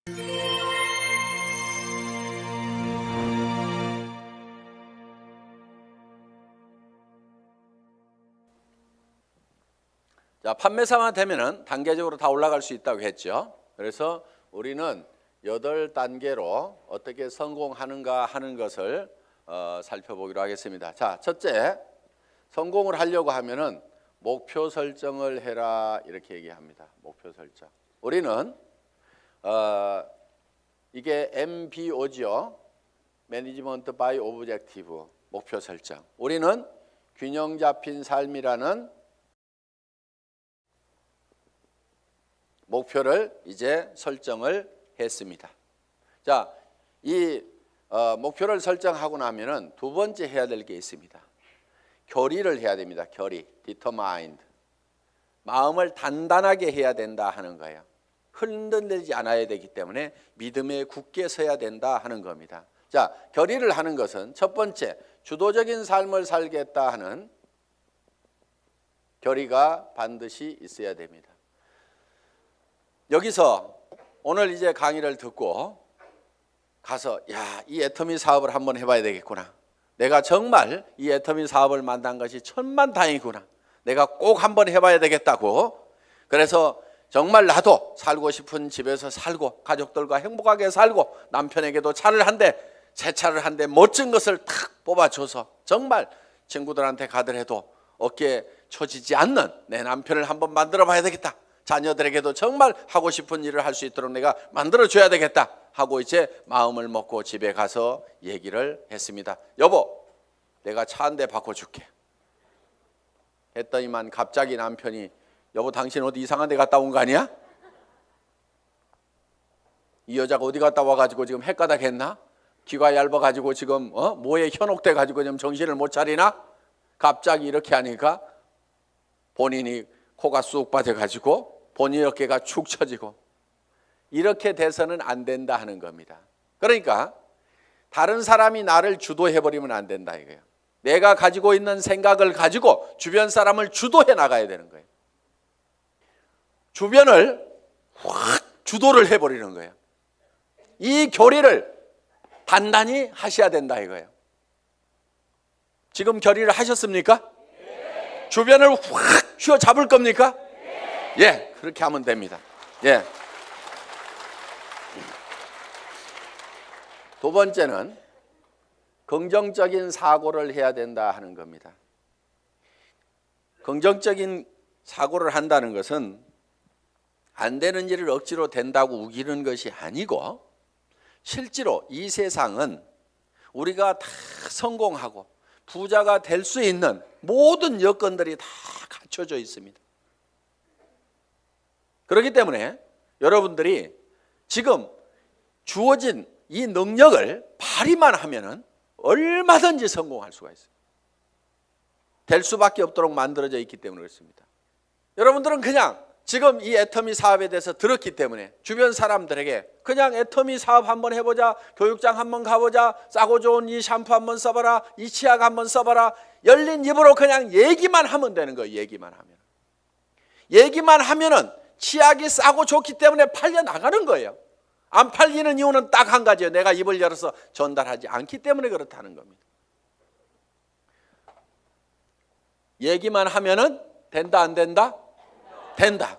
자, 판매사만 되면은 단계적으로 다 올라갈 수 있다고 했죠. 그래서 우리는 8단계로 어떻게 성공하는가 하는 것을 살펴보기로 하겠습니다. 자, 첫째, 성공을 하려고 하면은 목표 설정을 해라 이렇게 얘기합니다. 목표 설정. 우리는 이게 MBO죠. Management by Objective, 목표 설정. 우리는 균형 잡힌 삶이라는 목표를 이제 설정을 했습니다. 자, 이 목표를 설정하고 나면은 두 번째 해야 될 게 있습니다. 결의를 해야 됩니다. 결의, determined. 마음을 단단하게 해야 된다 하는 거예요. 흔들리지 않아야 되기 때문에 믿음에 굳게 서야 된다 하는 겁니다. 자, 결의를 하는 것은 첫 번째, 주도적인 삶을 살겠다 하는 결의가 반드시 있어야 됩니다. 여기서 오늘 이제 강의를 듣고 가서 이 애터미 사업을 한번 해봐야 되겠구나. 내가 정말 이 애터미 사업을 만난 것이 천만다행이구나. 내가 꼭 한번 해봐야 되겠다고. 그래서 정말 나도 살고 싶은 집에서 살고 가족들과 행복하게 살고 남편에게도 차를 한 대, 새 차를 한 대 멋진 것을 탁 뽑아줘서 정말 친구들한테 가더라도 어깨에 처지지 않는 내 남편을 한번 만들어봐야 되겠다. 자녀들에게도 정말 하고 싶은 일을 할 수 있도록 내가 만들어줘야 되겠다 하고 이제 마음을 먹고 집에 가서 얘기를 했습니다. 여보, 내가 차 한 대 바꿔줄게 했더니만 갑자기 남편이 여보, 당신 어디 이상한 데 갔다 온 거 아니야? 이 여자가 어디 갔다 와가지고 지금 헷가닥 했나? 귀가 얇아가지고 지금 뭐에 현혹돼가지고 지금 정신을 못 차리나? 갑자기 이렇게 하니까 본인이 코가 쑥 빠져가지고 본인 어깨가 축 처지고 이렇게 돼서는 안 된다 하는 겁니다. 그러니까 다른 사람이 나를 주도해버리면 안 된다 이거예요. 내가 가지고 있는 생각을 가지고 주변 사람을 주도해 나가야 되는 거예요. 주변을 확 주도를 해버리는 거예요. 이 결의를 단단히 하셔야 된다 이거예요. 지금 결의를 하셨습니까? 네. 주변을 확 휘어잡을 겁니까? 네. 예, 그렇게 하면 됩니다. 예. 두 번째는 긍정적인 사고를 해야 된다 하는 겁니다. 긍정적인 사고를 한다는 것은 안 되는 일을 억지로 된다고 우기는 것이 아니고 실제로 이 세상은 우리가 다 성공하고 부자가 될 수 있는 모든 여건들이 다 갖춰져 있습니다. 그렇기 때문에 여러분들이 지금 주어진 이 능력을 발휘만 하면은 얼마든지 성공할 수가 있어요. 될 수밖에 없도록 만들어져 있기 때문에 그렇습니다. 여러분들은 그냥 지금 이 애터미 사업에 대해서 들었기 때문에 주변 사람들에게 그냥 애터미 사업 한번 해보자, 교육장 한번 가보자, 싸고 좋은 이 샴푸 한번 써봐라, 이 치약 한번 써봐라, 열린 입으로 그냥 얘기만 하면 되는 거예요. 얘기만 하면은 치약이 싸고 좋기 때문에 팔려 나가는 거예요. 안 팔리는 이유는 딱 한 가지예요. 내가 입을 열어서 전달하지 않기 때문에 그렇다는 겁니다. 얘기만 하면은 된다 안 된다? 된다.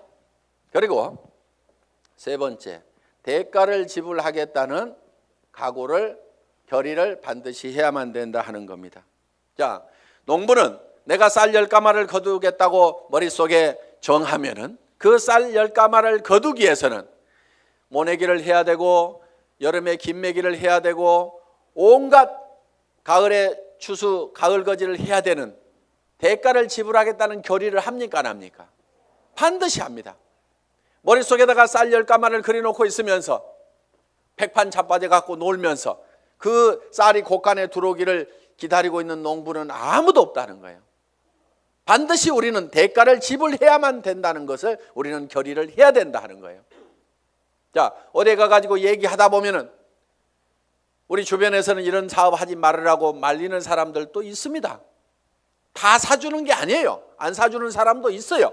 그리고 세 번째, 대가를 지불하겠다는 각오를, 결의를 반드시 해야만 된다 하는 겁니다. 자, 농부는 내가 쌀 10가마를 거두겠다고 머릿속에 정하면은 그 쌀 10가마를 거두기 위해서는 모내기를 해야 되고 여름에 김매기를 해야 되고 온갖 가을에 추수, 가을거지를 해야 되는 대가를 지불하겠다는 결의를 합니까 안 합니까? 반드시 합니다. 머릿속에다가 쌀 10가마를 그려놓고 있으면서 백판 자빠져 갖고 놀면서 그 쌀이 곡간에 들어오기를 기다리고 있는 농부는 아무도 없다는 거예요. 반드시 우리는 대가를 지불해야만 된다는 것을 우리는 결의를 해야 된다 하는 거예요. 자, 어디 가가지고 얘기하다 보면은 우리 주변에서는 이런 사업 하지 말으라고 말리는 사람들도 있습니다. 다 사주는 게 아니에요. 안 사주는 사람도 있어요.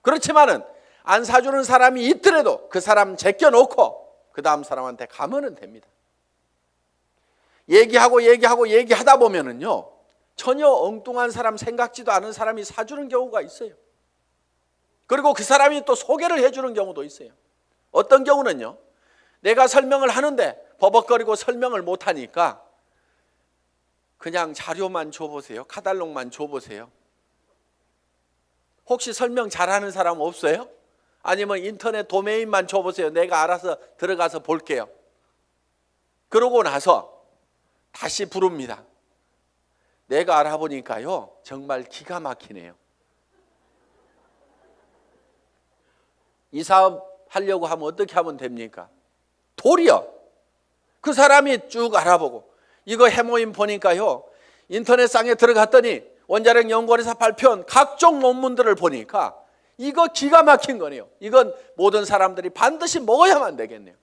그렇지만은 안 사주는 사람이 있더라도 그 사람 제껴놓고 그 다음 사람한테 가면 됩니다. 얘기하다 보면은요, 전혀 엉뚱한 사람, 생각지도 않은 사람이 사주는 경우가 있어요. 그리고 그 사람이 또 소개를 해주는 경우도 있어요. 어떤 경우는요, 내가 설명을 하는데 버벅거리고 설명을 못하니까 그냥 자료만 줘보세요. 카탈로그만 줘보세요. 혹시 설명 잘하는 사람 없어요? 아니면 인터넷 도메인만 줘보세요. 내가 알아서 들어가서 볼게요. 그러고 나서 다시 부릅니다. 내가 알아보니까요, 정말 기가 막히네요. 이 사업 하려고 하면 어떻게 하면 됩니까? 도리어 그 사람이 쭉 알아보고, 이거 해모임 보니까요, 인터넷상에 들어갔더니 원자력 연구원에서 발표한 각종 논문들을 보니까 이거 기가 막힌 거네요. 이건 모든 사람들이 반드시 먹어야만 되겠네요.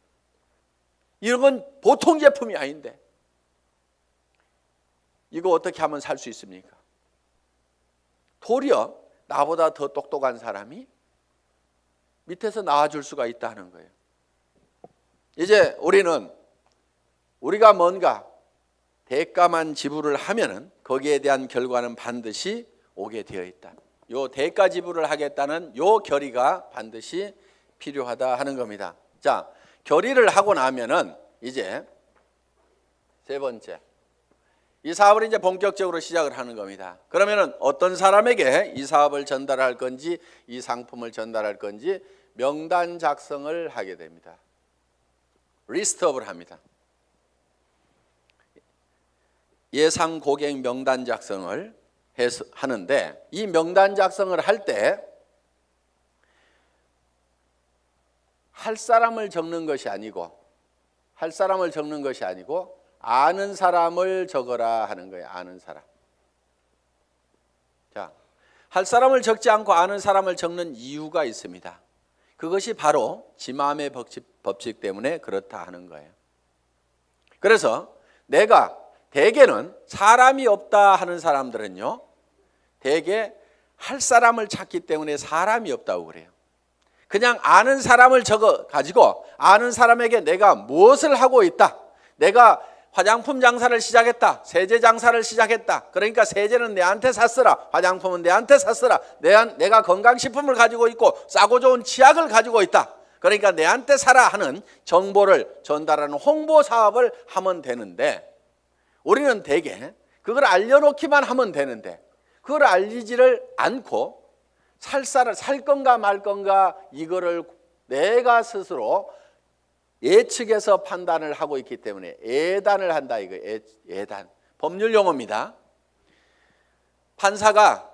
이런 건 보통 제품이 아닌데 이거 어떻게 하면 살 수 있습니까? 도리어 나보다 더 똑똑한 사람이 밑에서 나와줄 수가 있다는 거예요. 이제 우리가 뭔가 대가만 지불을 하면은 거기에 대한 결과는 반드시 오게 되어 있다. 요 대가 지불을 하겠다는 요 결의가 반드시 필요하다 하는 겁니다. 자, 결의를 하고 나면은 이제 세 번째, 이 사업을 이제 본격적으로 시작을 하는 겁니다. 그러면은 어떤 사람에게 이 사업을 전달할 건지, 이 상품을 전달할 건지 명단 작성을 하게 됩니다. 리스트업을 합니다. 예상 고객 명단 작성을 하는데, 이 명단 작성을 할 때 할 사람을 적는 것이 아니고 아는 사람을 적어라 하는 거예요. 아는 사람. 자, 할 사람을 적지 않고 아는 사람을 적는 이유가 있습니다. 그것이 바로 지마음의 법칙 때문에 그렇다 하는 거예요. 그래서 내가 대개는 사람이 없다 하는 사람들은요, 대개 할 사람을 찾기 때문에 사람이 없다고 그래요. 그냥 아는 사람을 적어 가지고 아는 사람에게 내가 무엇을 하고 있다, 내가 화장품 장사를 시작했다, 세제 장사를 시작했다, 그러니까 세제는 내한테 샀으라, 화장품은 내한테 샀으라, 내가 건강식품을 가지고 있고 싸고 좋은 치약을 가지고 있다, 그러니까 내한테 사라 하는 정보를 전달하는 홍보 사업을 하면 되는데, 우리는 대개 그걸 알려놓기만 하면 되는데 그걸 알리지를 않고 살 건가 말 건가 이거를 내가 스스로 예측해서 판단을 하고 있기 때문에 예단을 한다, 이거 예단. 법률 용어입니다. 판사가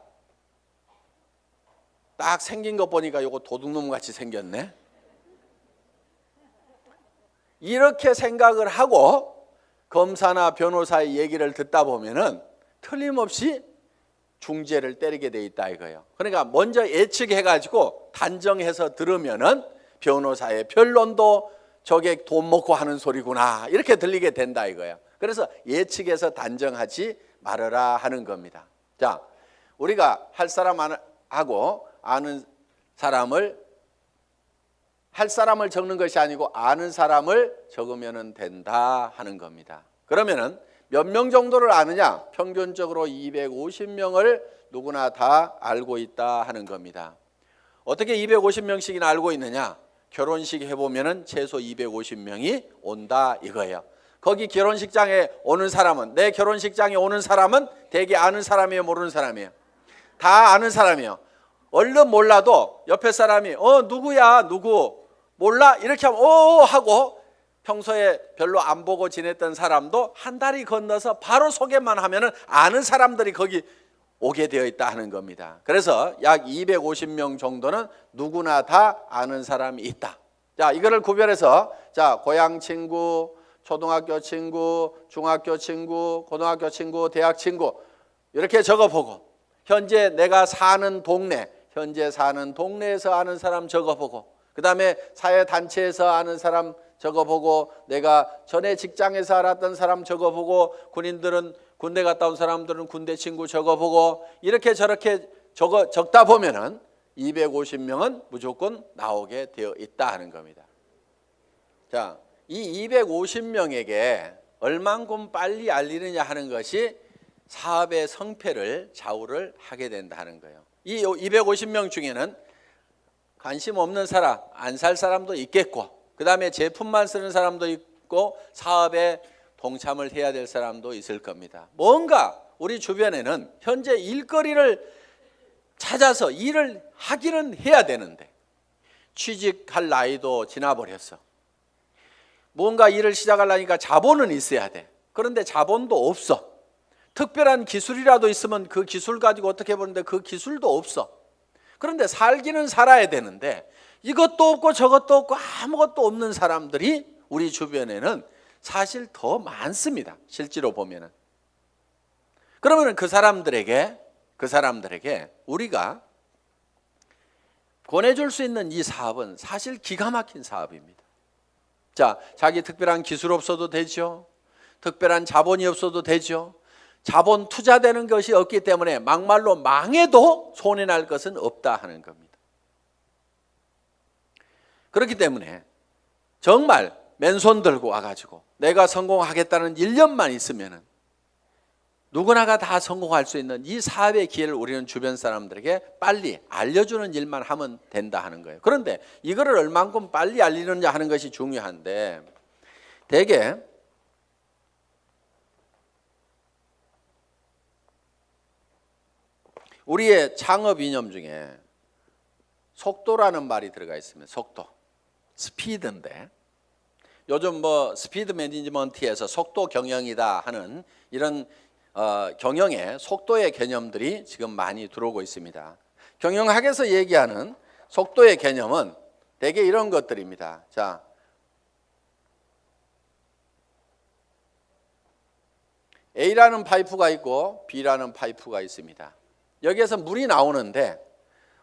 딱 생긴 거 보니까 이거 도둑놈 같이 생겼네, 이렇게 생각을 하고 검사나 변호사의 얘기를 듣다 보면은 틀림없이 중재를 때리게 돼 있다 이거예요. 그러니까 먼저 예측해가지고 단정해서 들으면은 변호사의 변론도 저게 돈 먹고 하는 소리구나 이렇게 들리게 된다 이거예요. 그래서 예측해서 단정하지 말아라 하는 겁니다. 자, 우리가 할 사람하고 아는 사람을, 할 사람을 적는 것이 아니고 아는 사람을 적으면 된다 하는 겁니다. 그러면은 몇 명 정도를 아느냐? 평균적으로 250명을 누구나 다 알고 있다 하는 겁니다. 어떻게 250명씩이나 알고 있느냐? 결혼식 해보면은 최소 250명이 온다 이거예요. 거기 결혼식장에 오는 사람은, 내 결혼식장에 오는 사람은 대개 아는 사람이에요, 모르는 사람이에요? 다 아는 사람이에요. 얼른 몰라도 옆에 사람이 누구야, 누구 몰라? 이렇게 하면 하고, 평소에 별로 안 보고 지냈던 사람도 한 다리 건너서 바로 소개만 하면은 아는 사람들이 거기 오게 되어 있다 하는 겁니다. 그래서 약 250명 정도는 누구나 다 아는 사람이 있다. 자, 이거를 구별해서, 자, 고향 친구, 초등학교 친구, 중학교 친구, 고등학교 친구, 대학 친구 이렇게 적어보고, 현재 내가 사는 동네, 현재 사는 동네에서 아는 사람 적어보고, 그 다음에 사회단체에서 아는 사람 적어보고, 내가 전에 직장에서 알았던 사람 적어보고, 군인들은 군대 갔다 온 사람들은 군대 친구 적어보고, 이렇게 저렇게 적다 보면은 250명은 무조건 나오게 되어 있다 하는 겁니다. 자, 이 250명에게 얼만큼 빨리 알리느냐 하는 것이 사업의 성패를 좌우를 하게 된다는 거예요. 이 250명 중에는 관심 없는 사람, 안 살 사람도 있겠고, 그 다음에 제품만 쓰는 사람도 있고, 사업에 동참을 해야 될 사람도 있을 겁니다. 뭔가 우리 주변에는 현재 일거리를 찾아서 일을 하기는 해야 되는데 취직할 나이도 지나버렸어. 뭔가 일을 시작하려니까 자본은 있어야 돼. 그런데 자본도 없어. 특별한 기술이라도 있으면 그 기술 가지고 어떻게 보는데 그 기술도 없어. 그런데 살기는 살아야 되는데 이것도 없고 저것도 없고 아무것도 없는 사람들이 우리 주변에는 사실 더 많습니다. 실제로 보면은. 그러면 그 사람들에게 우리가 권해줄 수 있는 이 사업은 사실 기가 막힌 사업입니다. 자, 자기 특별한 기술 없어도 되죠. 특별한 자본이 없어도 되죠. 자본 투자되는 것이 없기 때문에 막말로 망해도 손해날 것은 없다 하는 겁니다. 그렇기 때문에 정말 맨손 들고 와가지고 내가 성공하겠다는 1년만 있으면은 누구나가 다 성공할 수 있는 이 사업의 기회를 우리는 주변 사람들에게 빨리 알려주는 일만 하면 된다 하는 거예요. 그런데 이거를 얼만큼 빨리 알리느냐 하는 것이 중요한데 대개 우리의 창업 이념 중에 속도라는 말이 들어가 있습니다. 속도, 스피드인데 요즘 뭐 스피드 매니지먼트에서 속도 경영이다 하는 이런 경영의 속도의 개념들이 지금 많이 들어오고 있습니다. 경영학에서 얘기하는 속도의 개념은 대개 이런 것들입니다. 자, A라는 파이프가 있고 B라는 파이프가 있습니다. 여기에서 물이 나오는데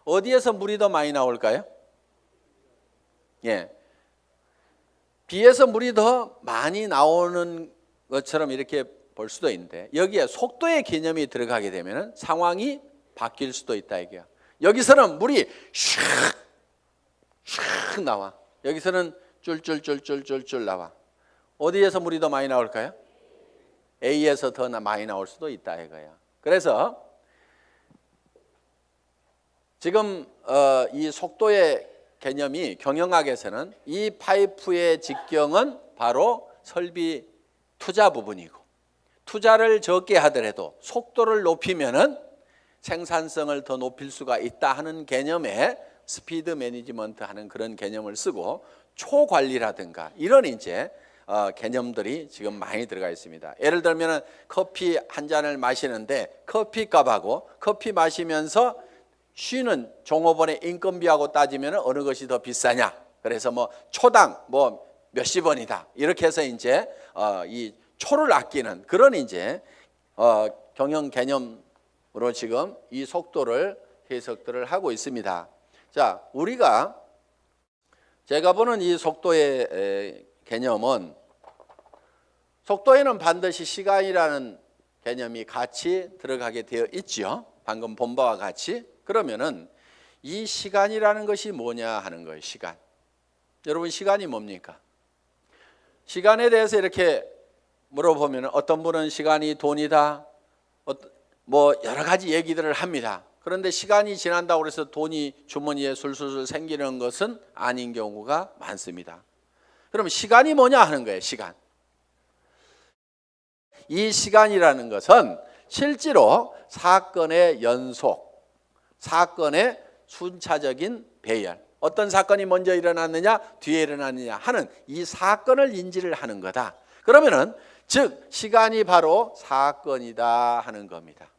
어디에서 물이 더 많이 나올까요? 예, B에서 물이 더 많이 나오는 것처럼 이렇게 볼 수도 있는데 여기에 속도의 개념이 들어가게 되면 상황이 바뀔 수도 있다 이게요. 여기서는 물이 슉 나와. 여기서는 쫄쫄쫄쫄쫄쫄 나와. 어디에서 물이 더 많이 나올까요? A에서 더 많이 나올 수도 있다 이거예요. 그래서 지금 이 속도의 개념이 경영학에서는 이 파이프의 직경은 바로 설비 투자 부분이고 투자를 적게 하더라도 속도를 높이면은 생산성을 더 높일 수가 있다 하는 개념에 스피드 매니지먼트 하는 그런 개념을 쓰고 초관리라든가 이런 이제 개념들이 지금 많이 들어가 있습니다. 예를 들면 커피 한 잔을 마시는데 커피값하고 커피 마시면서 쉬는 종업원의 인건비하고 따지면 어느 것이 더 비싸냐? 그래서 뭐 초당 뭐 몇십 원이다. 이렇게 해서 이제 이 초를 아끼는 그런 이제 경영 개념으로 지금 이 속도를 해석들을 하고 있습니다. 자, 우리가 제가 보는 이 속도의 개념은 속도에는 반드시 시간이라는 개념이 같이 들어가게 되어 있죠. 방금 본 바와 같이. 그러면은 이 시간이라는 것이 뭐냐 하는 거예요. 시간. 여러분 시간이 뭡니까? 시간에 대해서 이렇게 물어보면 어떤 분은 시간이 돈이다. 뭐 여러 가지 얘기들을 합니다. 그런데 시간이 지난다고 해서 돈이 주머니에 술술술 생기는 것은 아닌 경우가 많습니다. 그럼 시간이 뭐냐 하는 거예요. 시간. 이 시간이라는 것은 실제로 사건의 연속, 사건의 순차적인 배열, 어떤 사건이 먼저 일어났느냐 뒤에 일어났느냐 하는 이 사건을 인지를 하는 거다. 그러면은 즉 시간이 바로 사건이다 하는 겁니다.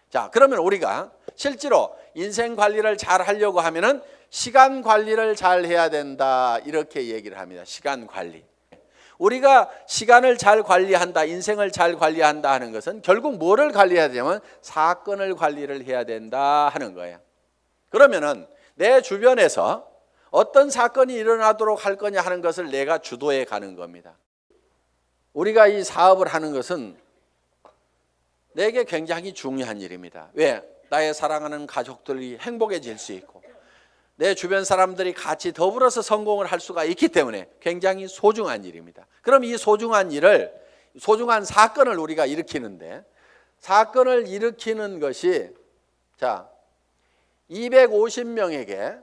자, 그러면 우리가 실제로 인생 관리를 잘 하려고 하면은 시간 관리를 잘 해야 된다 이렇게 얘기를 합니다. 시간 관리. 우리가 시간을 잘 관리한다, 인생을 잘 관리한다 하는 것은 결국 뭐를 관리해야 되냐면 사건을 관리를 해야 된다 하는 거예요. 그러면은 내 주변에서 어떤 사건이 일어나도록 할 거냐 하는 것을 내가 주도해 가는 겁니다. 우리가 이 사업을 하는 것은 내게 굉장히 중요한 일입니다. 왜? 나의 사랑하는 가족들이 행복해질 수 있고 내 주변 사람들이 같이 더불어서 성공을 할 수가 있기 때문에 굉장히 소중한 일입니다. 그럼 이 소중한 일을, 소중한 사건을 우리가 일으키는데, 사건을 일으키는 것이, 자, 250명에게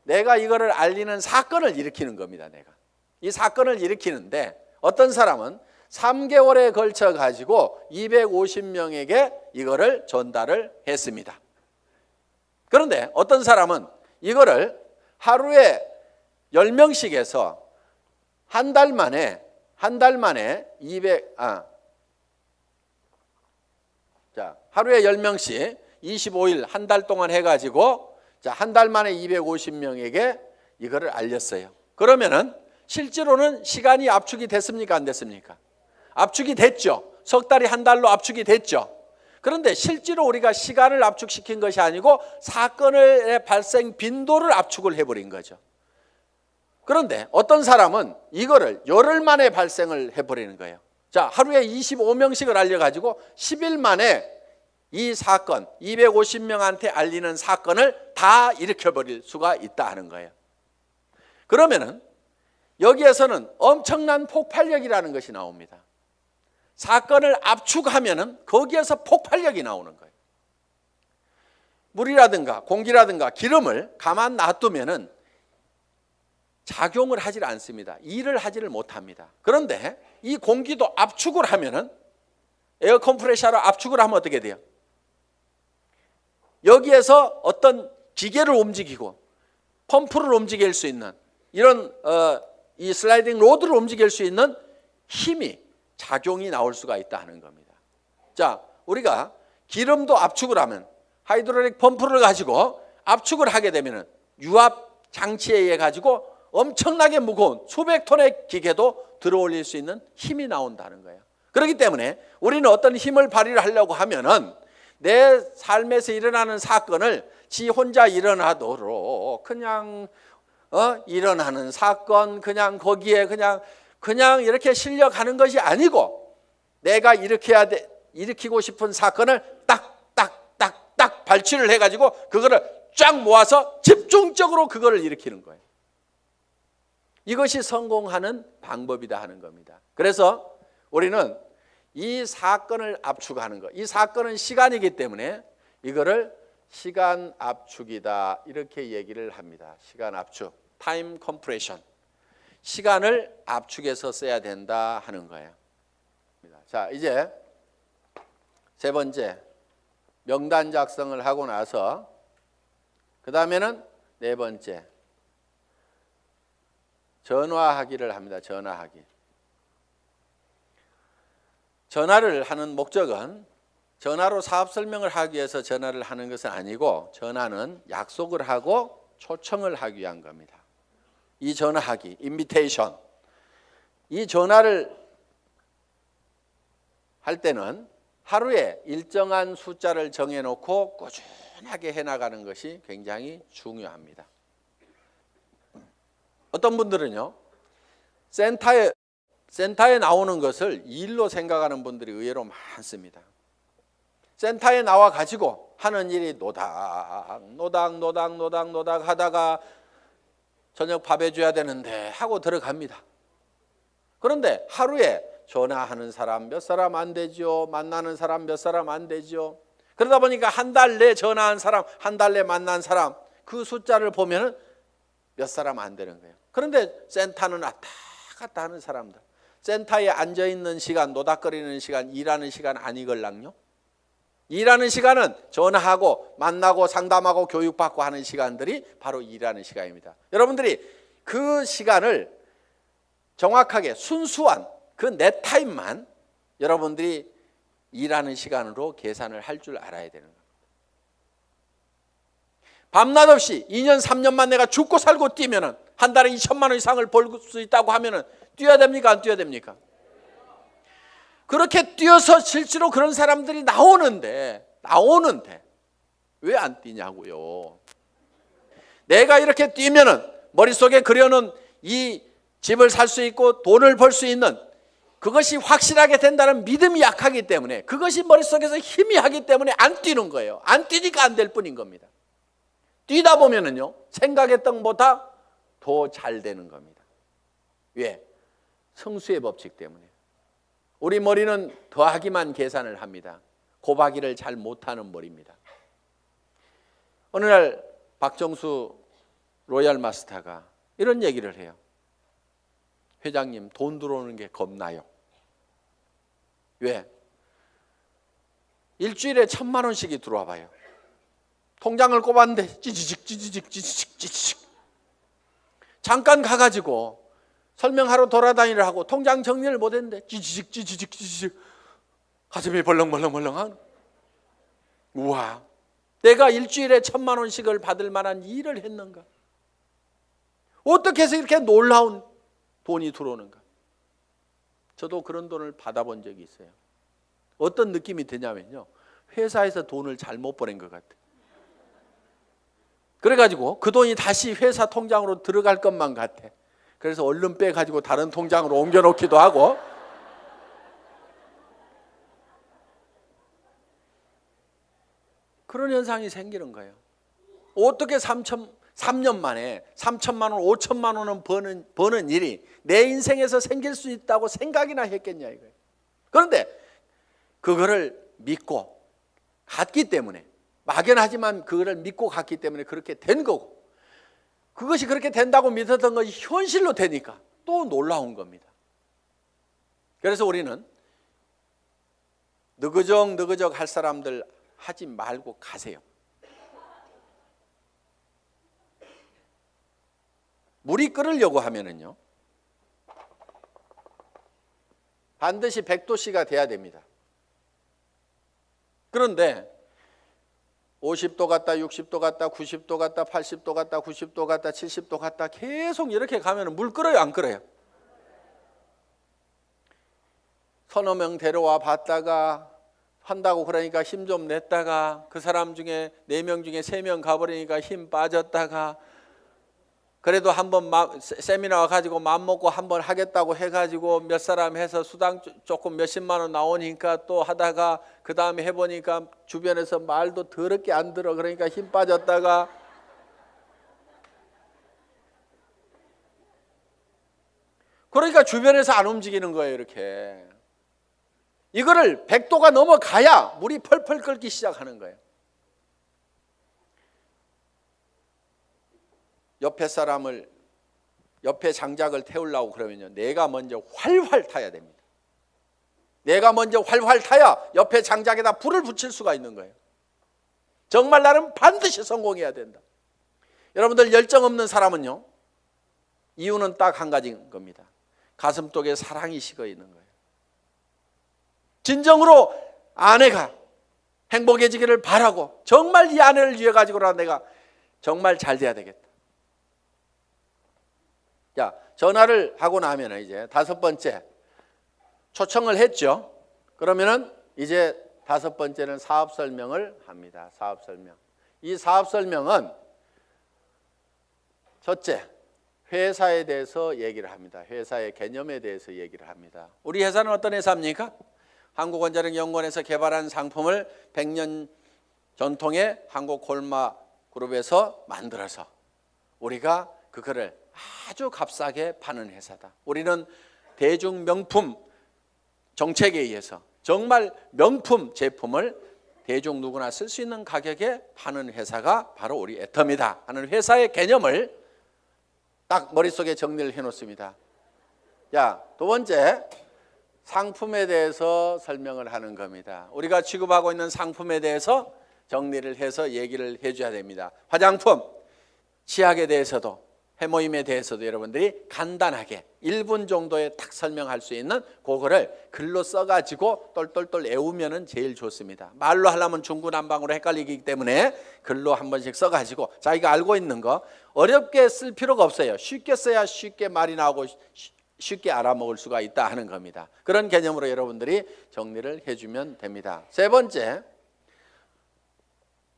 내가 이거를 알리는 사건을 일으키는 겁니다. 내가 이 사건을 일으키는데, 어떤 사람은 3개월에 걸쳐 가지고 250명에게 이거를 전달을 했습니다. 그런데 어떤 사람은 이거를 하루에 10명씩 해서 한 달 만에 하루에 10명씩 25일 한 달 동안 해가지고 한 달 만에 250명에게 이거를 알렸어요. 그러면은 실제로는 시간이 압축이 됐습니까? 안 됐습니까? 압축이 됐죠. 석 달이 한 달로 압축이 됐죠. 그런데 실제로 우리가 시간을 압축시킨 것이 아니고 사건의 발생 빈도를 압축을 해버린 거죠. 그런데 어떤 사람은 이거를 열흘 만에 발생을 해버리는 거예요. 자, 하루에 25명씩을 알려가지고 10일 만에 이 사건, 250명한테 알리는 사건을 다 일으켜버릴 수가 있다 하는 거예요. 그러면은 여기에서는 엄청난 폭발력이라는 것이 나옵니다. 사건을 압축하면은 거기에서 폭발력이 나오는 거예요. 물이라든가 공기라든가 기름을 가만 놔두면은 작용을 하질 않습니다. 일을 하지를 못합니다. 그런데 이 공기도 압축을 하면은, 에어 컴프레셔로 압축을 하면 어떻게 돼요? 여기에서 어떤 기계를 움직이고 펌프를 움직일 수 있는 이런 이 슬라이딩 로드를 움직일 수 있는 힘이, 작용이 나올 수가 있다 하는 겁니다. 자, 우리가 기름도 압축을 하면, 하이드롤릭 펌프를 가지고 압축을 하게 되면은 유압 장치에 의해 가지고 엄청나게 무거운 수백 톤의 기계도 들어올릴 수 있는 힘이 나온다는 거예요. 그렇기 때문에 우리는 어떤 힘을 발휘를 하려고 하면은 내 삶에서 일어나는 사건을 지 혼자 일어나도록 그냥 일어나는 사건, 그냥 거기에 그냥 이렇게 실려가는 것이 아니고, 내가 일으키고 싶은 사건을 딱 발치를 해가지고 그거를 쫙 모아서 집중적으로 그거를 일으키는 거예요. 이것이 성공하는 방법이다 하는 겁니다. 그래서 우리는 이 사건을 압축하는 것, 이 사건은 시간이기 때문에 이거를 시간 압축이다 이렇게 얘기를 합니다. 시간 압축, 타임 컴프레션. 시간을 압축해서 써야 된다 하는 거예요. 자, 이제 세 번째, 명단 작성을 하고 나서 그 다음에는 네 번째, 전화하기를 합니다. 전화하기. 전화를 하는 목적은 전화로 사업 설명을 하기 위해서 전화를 하는 것은 아니고, 전화는 약속을 하고 초청을 하기 위한 겁니다. 이 전화하기, 인비테이션. 이 전화를 할 때는 하루에 일정한 숫자를 정해놓고 꾸준하게 해나가는 것이 굉장히 중요합니다. 어떤 분들은요, 센터에 나오는 것을 일로 생각하는 분들이 의외로 많습니다. 센터에 나와 가지고 하는 일이 노닥 하다가 저녁 밥 해줘야 되는데 하고 들어갑니다. 그런데 하루에 전화하는 사람 몇 사람 안 되죠. 만나는 사람 몇 사람 안 되죠. 그러다 보니까 한 달 내 전화한 사람, 한 달 내 만난 사람, 그 숫자를 보면은 몇 사람 안 되는 거예요. 그런데 센터는 왔다 갔다 하는 사람들, 센터에 앉아있는 시간, 노닥거리는 시간, 일하는 시간 아니걸랑요. 일하는 시간은 전화하고 만나고 상담하고 교육받고 하는 시간들이 바로 일하는 시간입니다. 여러분들이 그 시간을 정확하게 순수한 그 내 타임만 여러분들이 일하는 시간으로 계산을 할 줄 알아야 되는 겁니다. 밤낮 없이 2년 3년만 내가 죽고 살고 뛰면은 한 달에 2천만 원 이상을 벌 수 있다고 하면은 뛰어야 됩니까? 안 뛰어야 됩니까? 그렇게 뛰어서 실제로 그런 사람들이 나오는데 왜 안 뛰냐고요. 내가 이렇게 뛰면은 머릿속에 그려놓은 이 집을 살 수 있고 돈을 벌 수 있는 그것이 확실하게 된다는 믿음이 약하기 때문에, 그것이 머릿속에서 희미하기 때문에 안 뛰는 거예요. 안 뛰니까 안 될 뿐인 겁니다. 뛰다 보면은요, 생각했던 것보다 더 잘 되는 겁니다. 왜? 성수의 법칙 때문에. 우리 머리는 더하기만 계산을 합니다. 곱하기를 잘 못하는 머리입니다. 어느 날 박정수 로얄 마스터가 이런 얘기를 해요. 회장님, 돈 들어오는 게 겁나요. 왜? 일주일에 1,000만 원씩이 들어와 봐요. 통장을 꼽았는데 찌지직 잠깐 가가지고 설명하러 돌아다니를 하고 통장 정리를 못했는데 찌지직 가슴이 벌렁벌렁한. 우와, 내가 일주일에 1,000만 원씩을 받을 만한 일을 했는가? 어떻게 해서 이렇게 놀라운 돈이 들어오는가? 저도 그런 돈을 받아본 적이 있어요. 어떤 느낌이 드냐면요, 회사에서 돈을 잘못 보낸 것 같아요. 그래가지고 그 돈이 다시 회사 통장으로 들어갈 것만 같아. 그래서 얼른 빼가지고 다른 통장으로 옮겨놓기도 하고. 그런 현상이 생기는 거예요. 어떻게 3년 만에 3천만 원, 5천만 원은 버는 일이 내 인생에서 생길 수 있다고 생각이나 했겠냐 이거예요. 그런데 그거를 믿고 갔기 때문에, 막연하지만 그거를 믿고 갔기 때문에 그렇게 된 거고, 그것이 그렇게 된다고 믿었던 것이 현실로 되니까 또 놀라운 겁니다. 그래서 우리는 느그적 할 사람들 하지 말고 가세요. 물이 끓으려고 하면은요, 반드시 100도씨가 돼야 됩니다. 그런데 50도 갔다 60도 갔다 90도 갔다 80도 갔다 90도 갔다 70도 갔다 계속 이렇게 가면 물 끓어요, 안 끓어요? 서너 명 데려와 봤다가 한다고 그러니까 힘 좀 냈다가 그 사람 중에 4명 중에 3명 가버리니까 힘 빠졌다가, 그래도 한번 세미나 가지고 맘먹고 한번 하겠다고 해가지고 몇 사람 해서 수당 조금 몇십만 원 나오니까 또 하다가 그 다음에 해보니까 주변에서 말도 더럽게 안 들어. 그러니까 힘 빠졌다가, 그러니까 주변에서 안 움직이는 거예요. 이렇게 이거를 100도가 넘어가야 물이 펄펄 끓기 시작하는 거예요. 옆에 장작을 태우려고 그러면요, 내가 먼저 활활 타야 됩니다. 내가 먼저 활활 타야 옆에 장작에다 불을 붙일 수가 있는 거예요. 정말 나는 반드시 성공해야 된다. 여러분들, 열정 없는 사람은요, 이유는 딱 한 가지인 겁니다. 가슴속에 사랑이 식어 있는 거예요. 진정으로 아내가 행복해지기를 바라고, 정말 이 아내를 위해 가지고라 내가 정말 잘 돼야 되겠다. 자, 전화를 하고 나면 이제 5번째 초청을 했죠. 그러면은 이제 5번째는 사업 설명을 합니다. 사업 설명. 이 사업 설명은 첫째, 회사에 대해서 얘기를 합니다. 회사의 개념에 대해서 얘기를 합니다. 우리 회사는 어떤 회사입니까? 한국원자력연구원에서 개발한 상품을 100년 전통의 한국콜마그룹에서 만들어서 우리가 그거를 아주 값싸게 파는 회사다. 우리는 대중 명품 정책에 의해서 정말 명품 제품을 대중 누구나 쓸 수 있는 가격에 파는 회사가 바로 우리 애터미다 하는 회사의 개념을 딱 머릿속에 정리를 해놓습니다. 자, 두 번째, 상품에 대해서 설명을 하는 겁니다. 우리가 취급하고 있는 상품에 대해서 정리를 해서 얘기를 해줘야 됩니다. 화장품, 치약에 대해서도, 해모임에 대해서도 여러분들이 간단하게 1분 정도에 딱 설명할 수 있는 그거를 글로 써가지고 똘똘똘 외우면 제일 좋습니다. 말로 하려면 중구난방으로 헷갈리기 때문에 글로 한 번씩 써가지고 자기가 알고 있는 거 어렵게 쓸 필요가 없어요. 쉽게 써야 쉽게 말이 나오고 쉽게 알아먹을 수가 있다 하는 겁니다. 그런 개념으로 여러분들이 정리를 해주면 됩니다. 세 번째,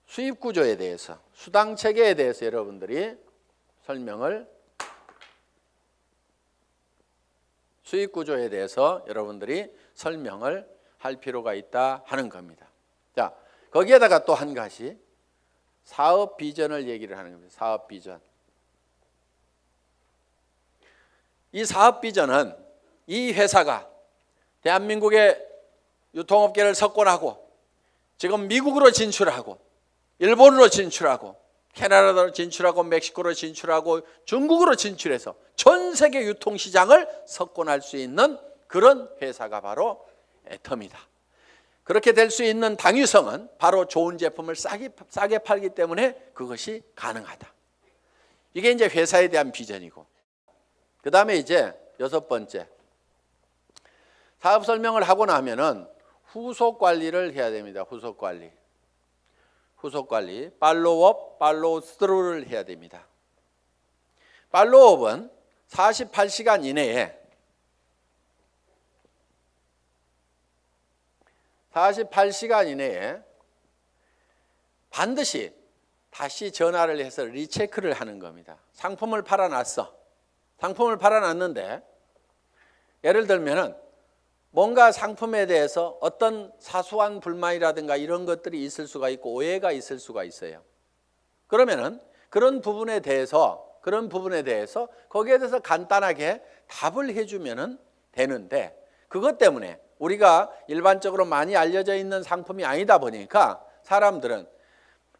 수입 구조에 대해서, 수당 체계에 대해서 여러분들이 설명을, 수익 구조에 대해서 여러분들이 설명을 할 필요가 있다 하는 겁니다. 자, 거기에다가 또 한 가지, 사업 비전을 얘기를 하는 겁니다. 사업 비전. 이 사업 비전은 이 회사가 대한민국의 유통업계를 석권하고 지금 미국으로 진출하고 일본으로 진출하고 캐나다로 진출하고 멕시코로 진출하고 중국으로 진출해서 전 세계 유통시장을 석권할 수 있는 그런 회사가 바로 애텀이다. 그렇게 될 수 있는 당위성은 바로 좋은 제품을 싸게 팔기 때문에 그것이 가능하다. 이게 이제 회사에 대한 비전이고, 그 다음에 이제 6번째, 사업 설명을 하고 나면은 후속 관리를 해야 됩니다. 후속 관리. 팔로우업, 팔로우 스루를 해야 됩니다. 팔로우업은 48시간 이내에 48시간 이내에 반드시 다시 전화를 해서 리체크를 하는 겁니다. 상품을 팔아놨어. 상품을 팔아놨는데 예를 들면은 뭔가 상품에 대해서 어떤 사소한 불만이라든가 이런 것들이 있을 수가 있고 오해가 있을 수가 있어요. 그러면은 그런 부분에 대해서 거기에 대해서 간단하게 답을 해주면은 되는데, 그것 때문에 우리가 일반적으로 많이 알려져 있는 상품이 아니다 보니까 사람들은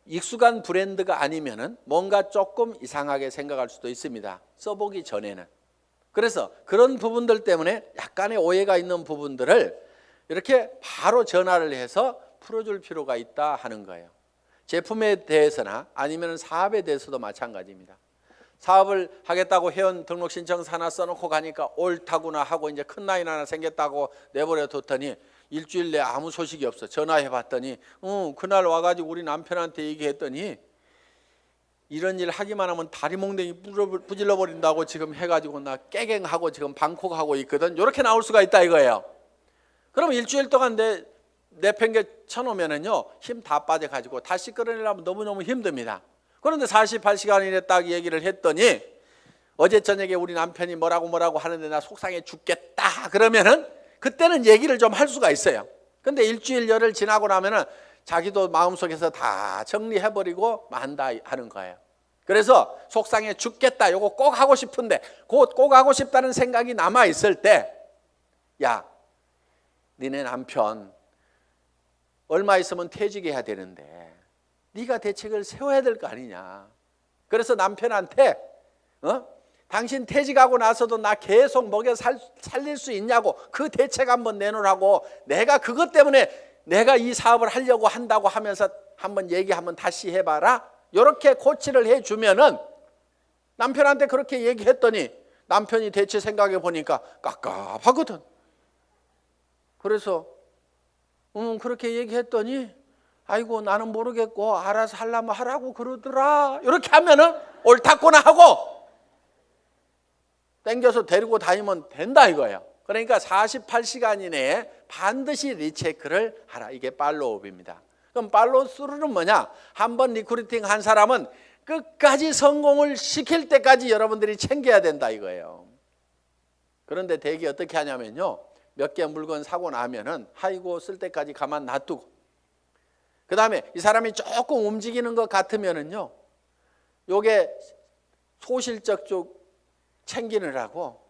익숙한 브랜드가 아니면은 뭔가 조금 이상하게 생각할 수도 있습니다. 써보기 전에는. 그래서 그런 부분들 때문에 약간의 오해가 있는 부분들을 이렇게 바로 전화를 해서 풀어줄 필요가 있다 하는 거예요. 제품에 대해서나 아니면 사업에 대해서도 마찬가지입니다. 사업을 하겠다고 회원 등록 신청서 하나 써놓고 가니까 옳다구나 하고 이제 큰 라인 하나 생겼다고 내버려 뒀더니 일주일 내에 아무 소식이 없어. 전화해 봤더니 그날 와가지고 우리 남편한테 얘기했더니 이런 일 하기만 하면 다리 몽댕이 부질러 버린다고 지금 해가지고 나 깨갱하고 지금 방콕하고 있거든. 이렇게 나올 수가 있다 이거예요. 그럼 일주일 동안 내팽개 쳐놓으면은요 힘 다 빠져가지고 다시 끌어내려면 너무너무 힘듭니다. 그런데 48시간 이내 딱 얘기를 했더니 어제 저녁에 우리 남편이 뭐라고 하는데 나 속상해 죽겠다 그러면은 그때는 얘기를 좀 할 수가 있어요. 근데 일주일 열흘 지나고 나면은 자기도 마음속에서 다 정리해버리고 만다 하는 거예요. 그래서 속상해 죽겠다 요거 꼭 하고 싶은데 꼭 하고 싶다는 생각이 남아있을 때, 야 니네 남편 얼마 있으면 퇴직해야 되는데 네가 대책을 세워야 될 거 아니냐. 그래서 남편한테 당신 퇴직하고 나서도 나 계속 먹여 살릴 수 있냐고 그 대책 한번 내놓으라고, 내가 그것 때문에 내가 이 사업을 하려고 한다고 하면서 한번 한번 다시 해봐라. 이렇게 코치를 해주면은 남편한테 그렇게 얘기했더니 남편이 대체 생각해 보니까 깝깝하거든. 그래서 그렇게 얘기했더니 아이고 나는 모르겠고 알아서 하려면 하라고 그러더라. 이렇게 하면은 옳다구나 하고 땡겨서 데리고 다니면 된다 이거예요. 그러니까 48시간 이내에 반드시 리체크를 하라. 이게 팔로우업입니다. 그럼 팔로우 스루는 뭐냐? 한번 리크루팅 한 사람은 끝까지 성공을 시킬 때까지 여러분들이 챙겨야 된다 이거예요. 그런데 대개 어떻게 하냐면요, 몇 개 물건 사고 나면은 아이고 쓸 때까지 가만 놔두고, 그 다음에 이 사람이 조금 움직이는 것 같으면은요 요게 소실적 쪽 챙기느라고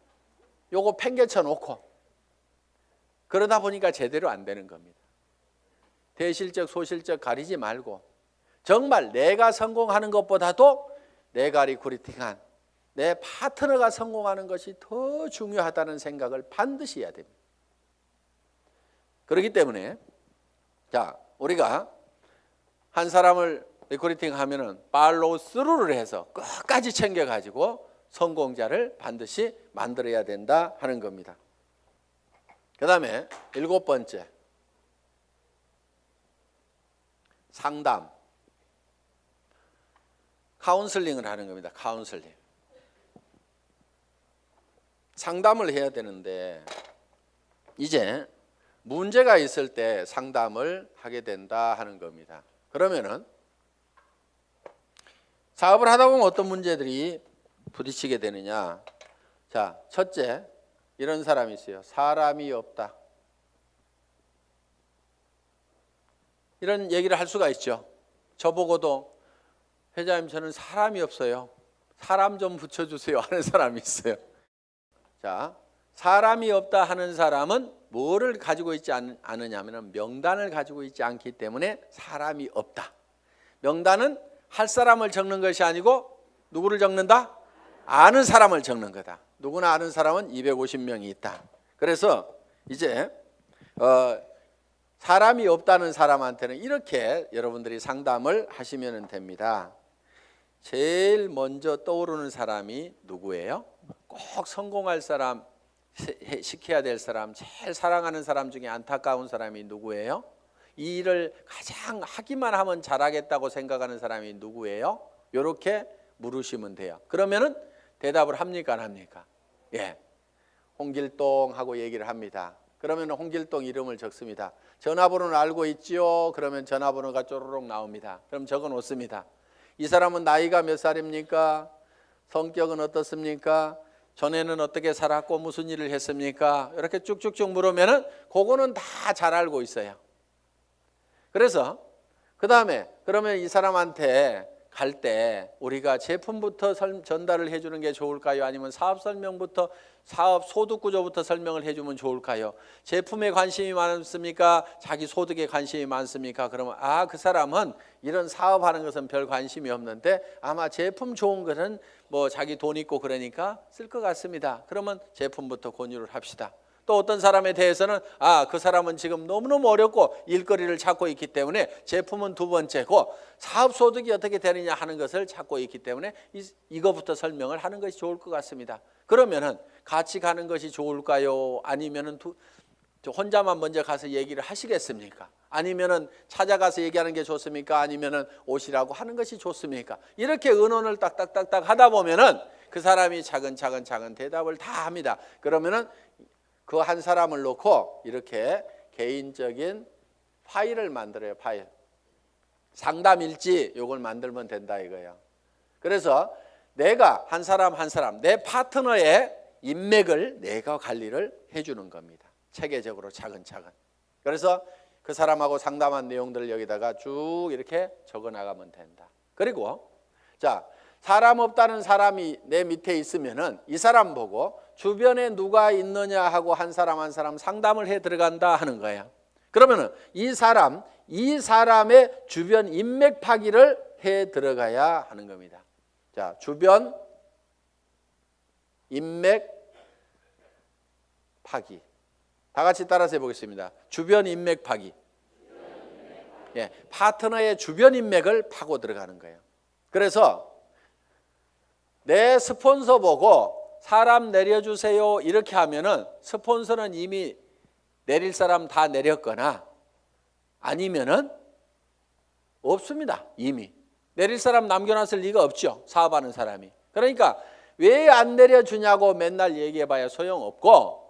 요거 팽개쳐 놓고 그러다 보니까 제대로 안 되는 겁니다. 대실적 소실적 가리지 말고 정말 내가 성공하는 것보다도 내가 리크루팅한 내 파트너가 성공하는 것이 더 중요하다는 생각을 반드시 해야 됩니다. 그렇기 때문에 자 우리가 한 사람을 리크루팅 하면은 팔로우 스루를 해서 끝까지 챙겨가지고 성공자를 반드시 만들어야 된다 하는 겁니다. 그 다음에 7번째, 상담, 카운슬링을 하는 겁니다. 카운슬링. 상담을 해야 되는데 이제 문제가 있을 때 상담을 하게 된다 하는 겁니다. 그러면은 사업을 하다 보면 어떤 문제들이 부딪히게 되느냐. 자, 첫째, 이런 사람이 있어요. 사람이 없다. 이런 얘기를 할 수가 있죠. 저보고도 회장님 저는 사람이 없어요. 사람 좀 붙여주세요 하는 사람이 있어요. 자, 사람이 없다 하는 사람은 뭐를 가지고 있지 않느냐 하면 명단을 가지고 있지 않기 때문에 사람이 없다. 명단은 할 사람을 적는 것이 아니고 누구를 적는다? 아는 사람을 적는 거다. 누구나 아는 사람은 250명이 있다. 그래서 이제 사람이 없다는 사람한테는 이렇게 여러분들이 상담을 하시면 됩니다. 제일 먼저 떠오르는 사람이 누구예요? 꼭 성공할 사람, 시켜야 될 사람, 제일 사랑하는 사람 중에 안타까운 사람이 누구예요? 이 일을 가장 하기만 하면 잘하겠다고 생각하는 사람이 누구예요? 이렇게 물으시면 돼요. 그러면은 대답을 합니까 안 합니까? 예, 홍길동 하고 얘기를 합니다. 그러면 홍길동 이름을 적습니다. 전화번호는 알고 있지요? 그러면 전화번호가 쪼르륵 나옵니다. 그럼 적어 놓습니다. 이 사람은 나이가 몇 살입니까? 성격은 어떻습니까? 전에는 어떻게 살았고 무슨 일을 했습니까? 이렇게 쭉쭉쭉 물으면은 그거는 다 잘 알고 있어요. 그래서 그 다음에 그러면 이 사람한테 갈 때 우리가 제품부터 전달을 해주는 게 좋을까요? 아니면 사업 설명부터 사업 소득 구조부터 설명을 해주면 좋을까요? 제품에 관심이 많습니까? 자기 소득에 관심이 많습니까? 그러면 그 사람은 이런 사업하는 것은 별 관심이 없는데 아마 제품 좋은 것은 뭐 자기 돈 있고 그러니까 쓸 것 같습니다. 그러면 제품부터 권유를 합시다. 또 어떤 사람에 대해서는 그 사람은 지금 너무너무 어렵고 일거리를 찾고 있기 때문에 제품은 두 번째고 사업 소득이 어떻게 되느냐 하는 것을 찾고 있기 때문에 이거부터 설명을 하는 것이 좋을 것 같습니다. 그러면은 같이 가는 것이 좋을까요? 아니면은 혼자만 먼저 가서 얘기를 하시겠습니까? 아니면은 찾아가서 얘기하는 게 좋습니까? 아니면은 오시라고 하는 것이 좋습니까? 이렇게 의논을 딱딱딱딱 하다 보면은 그 사람이 차근차근 대답을 다 합니다. 그러면은 그 한 사람을 놓고 이렇게 개인적인 파일을 만들어요. 파일. 상담일지 요걸 만들면 된다 이거예요. 그래서 내가 한 사람 내 파트너의 인맥을 내가 관리를 해주는 겁니다. 체계적으로 차근차근. 그래서 그 사람하고 상담한 내용들을 여기다가 쭉 이렇게 적어 나가면 된다. 그리고 자, 사람 없다는 사람이 내 밑에 있으면은 이 사람 보고 주변에 누가 있느냐 하고 한 사람 상담을 해 들어간다 하는 거예요. 그러면은 이 사람의 주변 인맥 파기를 해 들어가야 하는 겁니다. 자, 주변 인맥 파기. 다 같이 따라서 해보겠습니다. 주변 인맥 파기. 예, 파트너의 주변 인맥을 파고 들어가는 거예요. 그래서 내 스폰서 보고 사람 내려주세요 이렇게 하면은 스폰서는 이미 내릴 사람 다 내렸거나 아니면은 없습니다. 이미 내릴 사람 남겨놨을 리가 없죠. 사업하는 사람이. 그러니까 왜 안 내려주냐고 맨날 얘기해봐야 소용없고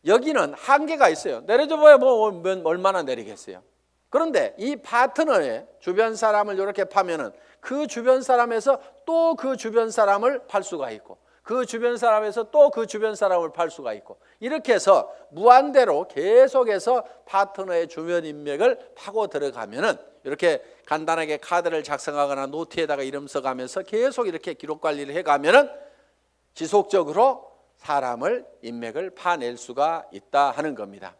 여기는 한계가 있어요. 내려줘봐야 뭐 얼마나 내리겠어요. 그런데 이 파트너의 주변 사람을 이렇게 파면은 그 주변 사람에서 또 그 주변 사람을 팔 수가 있고 그 주변 사람에서 또 그 주변 사람을 팔 수가 있고 이렇게 해서 무한대로 계속해서 파트너의 주변 인맥을 파고 들어가면은 이렇게 간단하게 카드를 작성하거나 노트에다가 이름 써가면서 계속 이렇게 기록 관리를 해가면은 지속적으로 사람을 인맥을 파낼 수가 있다 하는 겁니다.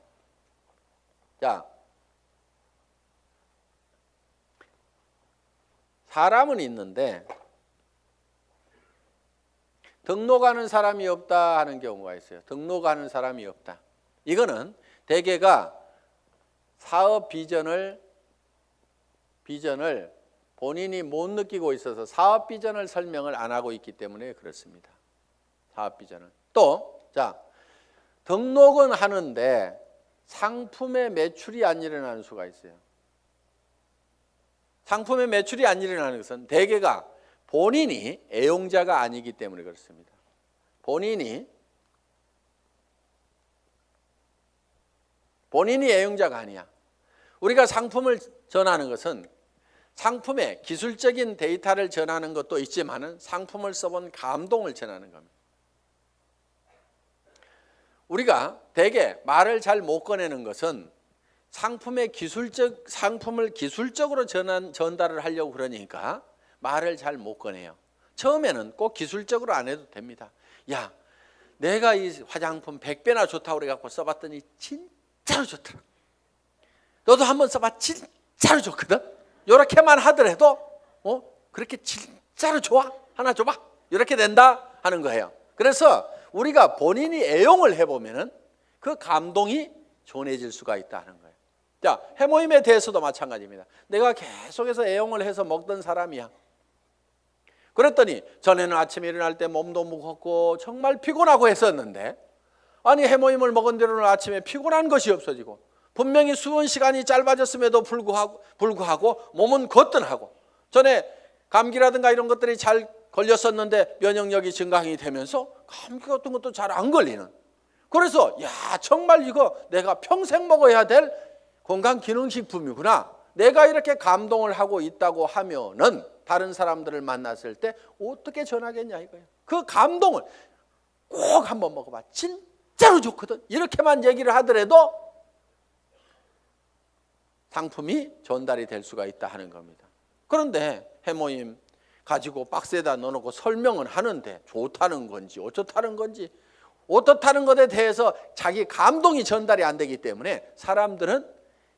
자, 사람은 있는데 등록하는 사람이 없다 하는 경우가 있어요. 등록하는 사람이 없다. 이거는 대개가 사업 비전을 본인이 못 느끼고 있어서 사업 비전을 설명을 안 하고 있기 때문에 그렇습니다. 사업 비전을. 또, 자, 등록은 하는데 상품의 매출이 안 일어나는 수가 있어요. 상품의 매출이 안 일어나는 것은 대개가 본인이 애용자가 아니기 때문에 그렇습니다. 본인이 애용자가 아니야. 우리가 상품을 전하는 것은 상품의 기술적인 데이터를 전하는 것도 있지만은 상품을 써본 감동을 전하는 겁니다. 우리가 대개 말을 잘 못 꺼내는 것은 상품을 기술적으로 전달을 하려고 그러니까 말을 잘 못 꺼내요. 처음에는 꼭 기술적으로 안 해도 됩니다. 야, 내가 이 화장품 100배나 좋다고 그래갖고 써봤더니 진짜로 좋더라. 너도 한번 써봐. 진짜로 좋거든. 이렇게만 하더라도 그렇게 진짜로 좋아? 하나 줘봐. 이렇게 된다 하는 거예요. 그래서 우리가 본인이 애용을 해보면은 그 감동이 전해질 수가 있다는 거예요. 자, 해모임에 대해서도 마찬가지입니다. 내가 계속해서 애용을 해서 먹던 사람이야. 그랬더니 전에는 아침에 일어날 때 몸도 무겁고 정말 피곤하고 했었는데, 아니 해모임을 먹은 뒤로는 아침에 피곤한 것이 없어지고 분명히 수면 시간이 짧아졌음에도 불구하고 몸은 거뜬하고, 전에 감기라든가 이런 것들이 잘 걸렸었는데 면역력이 증강이 되면서 감기 같은 것도 잘 안 걸리는, 그래서 야, 정말 이거 내가 평생 먹어야 될 건강기능식품이구나, 내가 이렇게 감동을 하고 있다고 하면은 다른 사람들을 만났을 때 어떻게 전하겠냐 이거예요. 그 감동을 꼭 한번 먹어봐. 진짜로 좋거든. 이렇게만 얘기를 하더라도 상품이 전달이 될 수가 있다 하는 겁니다. 그런데 해모임 가지고 박스에다 넣어놓고 설명은 하는데 좋다는 건지 어떻다는 건지, 어떻다는 것에 대해서 자기 감동이 전달이 안 되기 때문에 사람들은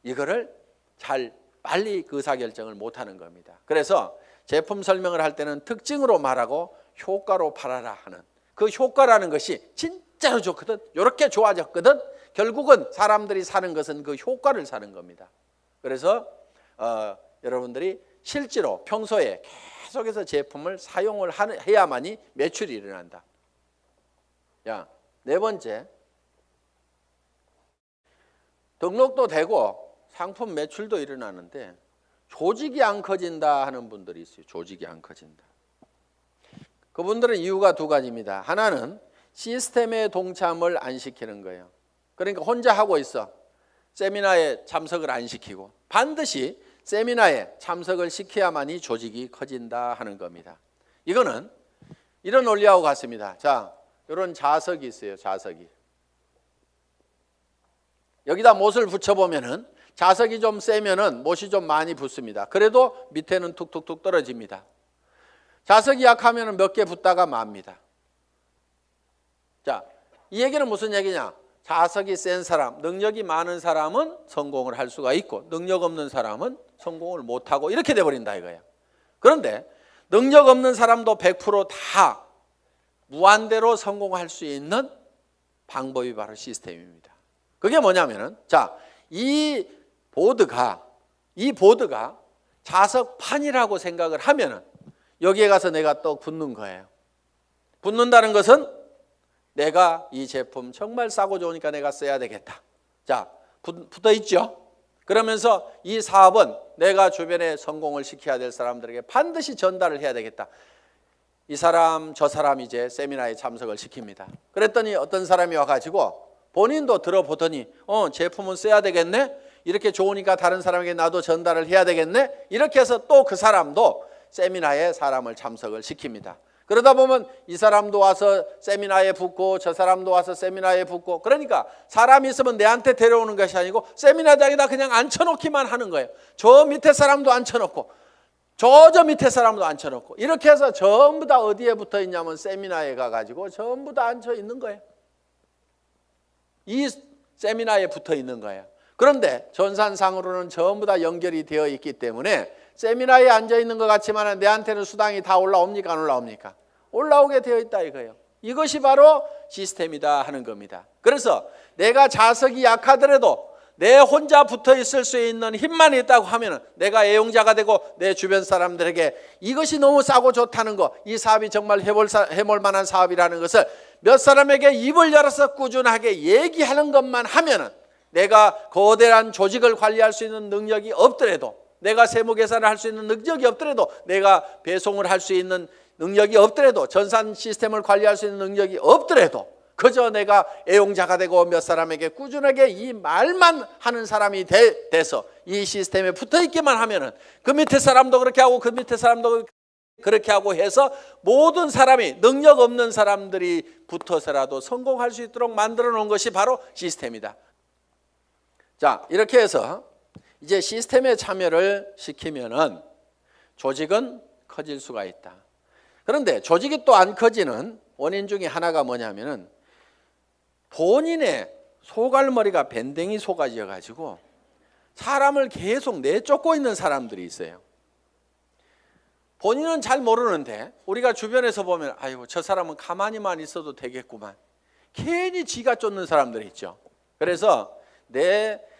이거를 잘 빨리 의사결정을 못하는 겁니다. 그래서 제품 설명을 할 때는 특징으로 말하고 효과로 팔아라 하는, 그 효과라는 것이 진짜로 좋거든, 이렇게 좋아졌거든, 결국은 사람들이 사는 것은 그 효과를 사는 겁니다. 그래서 여러분들이 실제로 평소에 계속해서 제품을 사용을 해야만이 매출이 일어난다. 야, 네 번째, 등록도 되고 상품 매출도 일어나는데 조직이 안 커진다 하는 분들이 있어요. 조직이 안 커진다. 그분들은 이유가 두 가지입니다. 하나는 시스템에 동참을 안 시키는 거예요. 그러니까 혼자 하고 있어. 세미나에 참석을 안 시키고, 반드시 세미나에 참석을 시켜야만이 조직이 커진다 하는 겁니다. 이거는 이런 원리하고 같습니다. 자, 이런 자석이 있어요. 자석이. 여기다 못을 붙여보면은 자석이 좀 세면은 못이 좀 많이 붙습니다. 그래도 밑에는 툭툭툭 떨어집니다. 자석이 약하면은 몇 개 붙다가 맙니다. 자, 이 얘기는 무슨 얘기냐? 자석이 센 사람, 능력이 많은 사람은 성공을 할 수가 있고 능력 없는 사람은 성공을 못하고 이렇게 돼버린다 이거예요. 그런데 능력 없는 사람도 100% 무한대로 성공할 수 있는 방법이 바로 시스템입니다. 그게 뭐냐면은, 자, 이 보드가 자석판이라고 생각을 하면은 여기에 가서 내가 또 붙는 거예요. 붙는다는 것은 내가 이 제품 정말 싸고 좋으니까 내가 써야 되겠다. 자, 붙어 있죠? 그러면서 이 사업은 내가 주변에 성공을 시켜야 될 사람들에게 반드시 전달을 해야 되겠다. 이 사람 저 사람 이제 세미나에 참석을 시킵니다. 그랬더니 어떤 사람이 와가지고 본인도 들어보더니 제품은 써야 되겠네, 이렇게 좋으니까 다른 사람에게 나도 전달을 해야 되겠네, 이렇게 해서 또 그 사람도 세미나에 사람을 참석을 시킵니다. 그러다 보면 이 사람도 와서 세미나에 붙고 저 사람도 와서 세미나에 붙고, 그러니까 사람이 있으면 내한테 데려오는 것이 아니고 세미나장에다 그냥 앉혀놓기만 하는 거예요. 저 밑에 사람도 앉혀놓고 저 밑에 사람도 앉혀놓고, 이렇게 해서 전부 다 어디에 붙어 있냐면 세미나에 가가지고 전부 다 앉혀 있는 거예요. 이 세미나에 붙어 있는 거예요. 그런데 전산상으로는 전부 다 연결이 되어 있기 때문에 세미나에 앉아 있는 것 같지만 내한테는 수당이 다 올라옵니까? 안 올라옵니까? 올라오게 되어 있다 이거예요. 이것이 바로 시스템이다 하는 겁니다. 그래서 내가 자석이 약하더라도 내 혼자 붙어 있을 수 있는 힘만 있다고 하면 내가 애용자가 되고 내 주변 사람들에게 이것이 너무 싸고 좋다는 거, 이 사업이 정말 해볼 만한 사업이라는 것을 몇 사람에게 입을 열어서 꾸준하게 얘기하는 것만 하면은, 내가 거대한 조직을 관리할 수 있는 능력이 없더라도, 내가 세무 계산을 할 수 있는 능력이 없더라도, 내가 배송을 할 수 있는 능력이 없더라도, 전산 시스템을 관리할 수 있는 능력이 없더라도, 그저 내가 애용자가 되고 몇 사람에게 꾸준하게 이 말만 하는 사람이 돼서 이 시스템에 붙어 있기만 하면은 그 밑에 사람도 그렇게 하고 그 밑에 사람도 그렇게 하고 해서 모든 사람이, 능력 없는 사람들이 붙어서라도 성공할 수 있도록 만들어 놓은 것이 바로 시스템이다. 자, 이렇게 해서 이제 시스템에 참여를 시키면은 조직은 커질 수가 있다. 그런데 조직이 또 안 커지는 원인 중에 하나가 뭐냐면은 본인의 소갈머리가 밴댕이 소가지여 가지고 사람을 계속 내쫓고 있는 사람들이 있어요. 본인은 잘 모르는데 우리가 주변에서 보면 아이고 저 사람은 가만히만 있어도 되겠구만. 괜히 지가 쫓는 사람들이 있죠. 그래서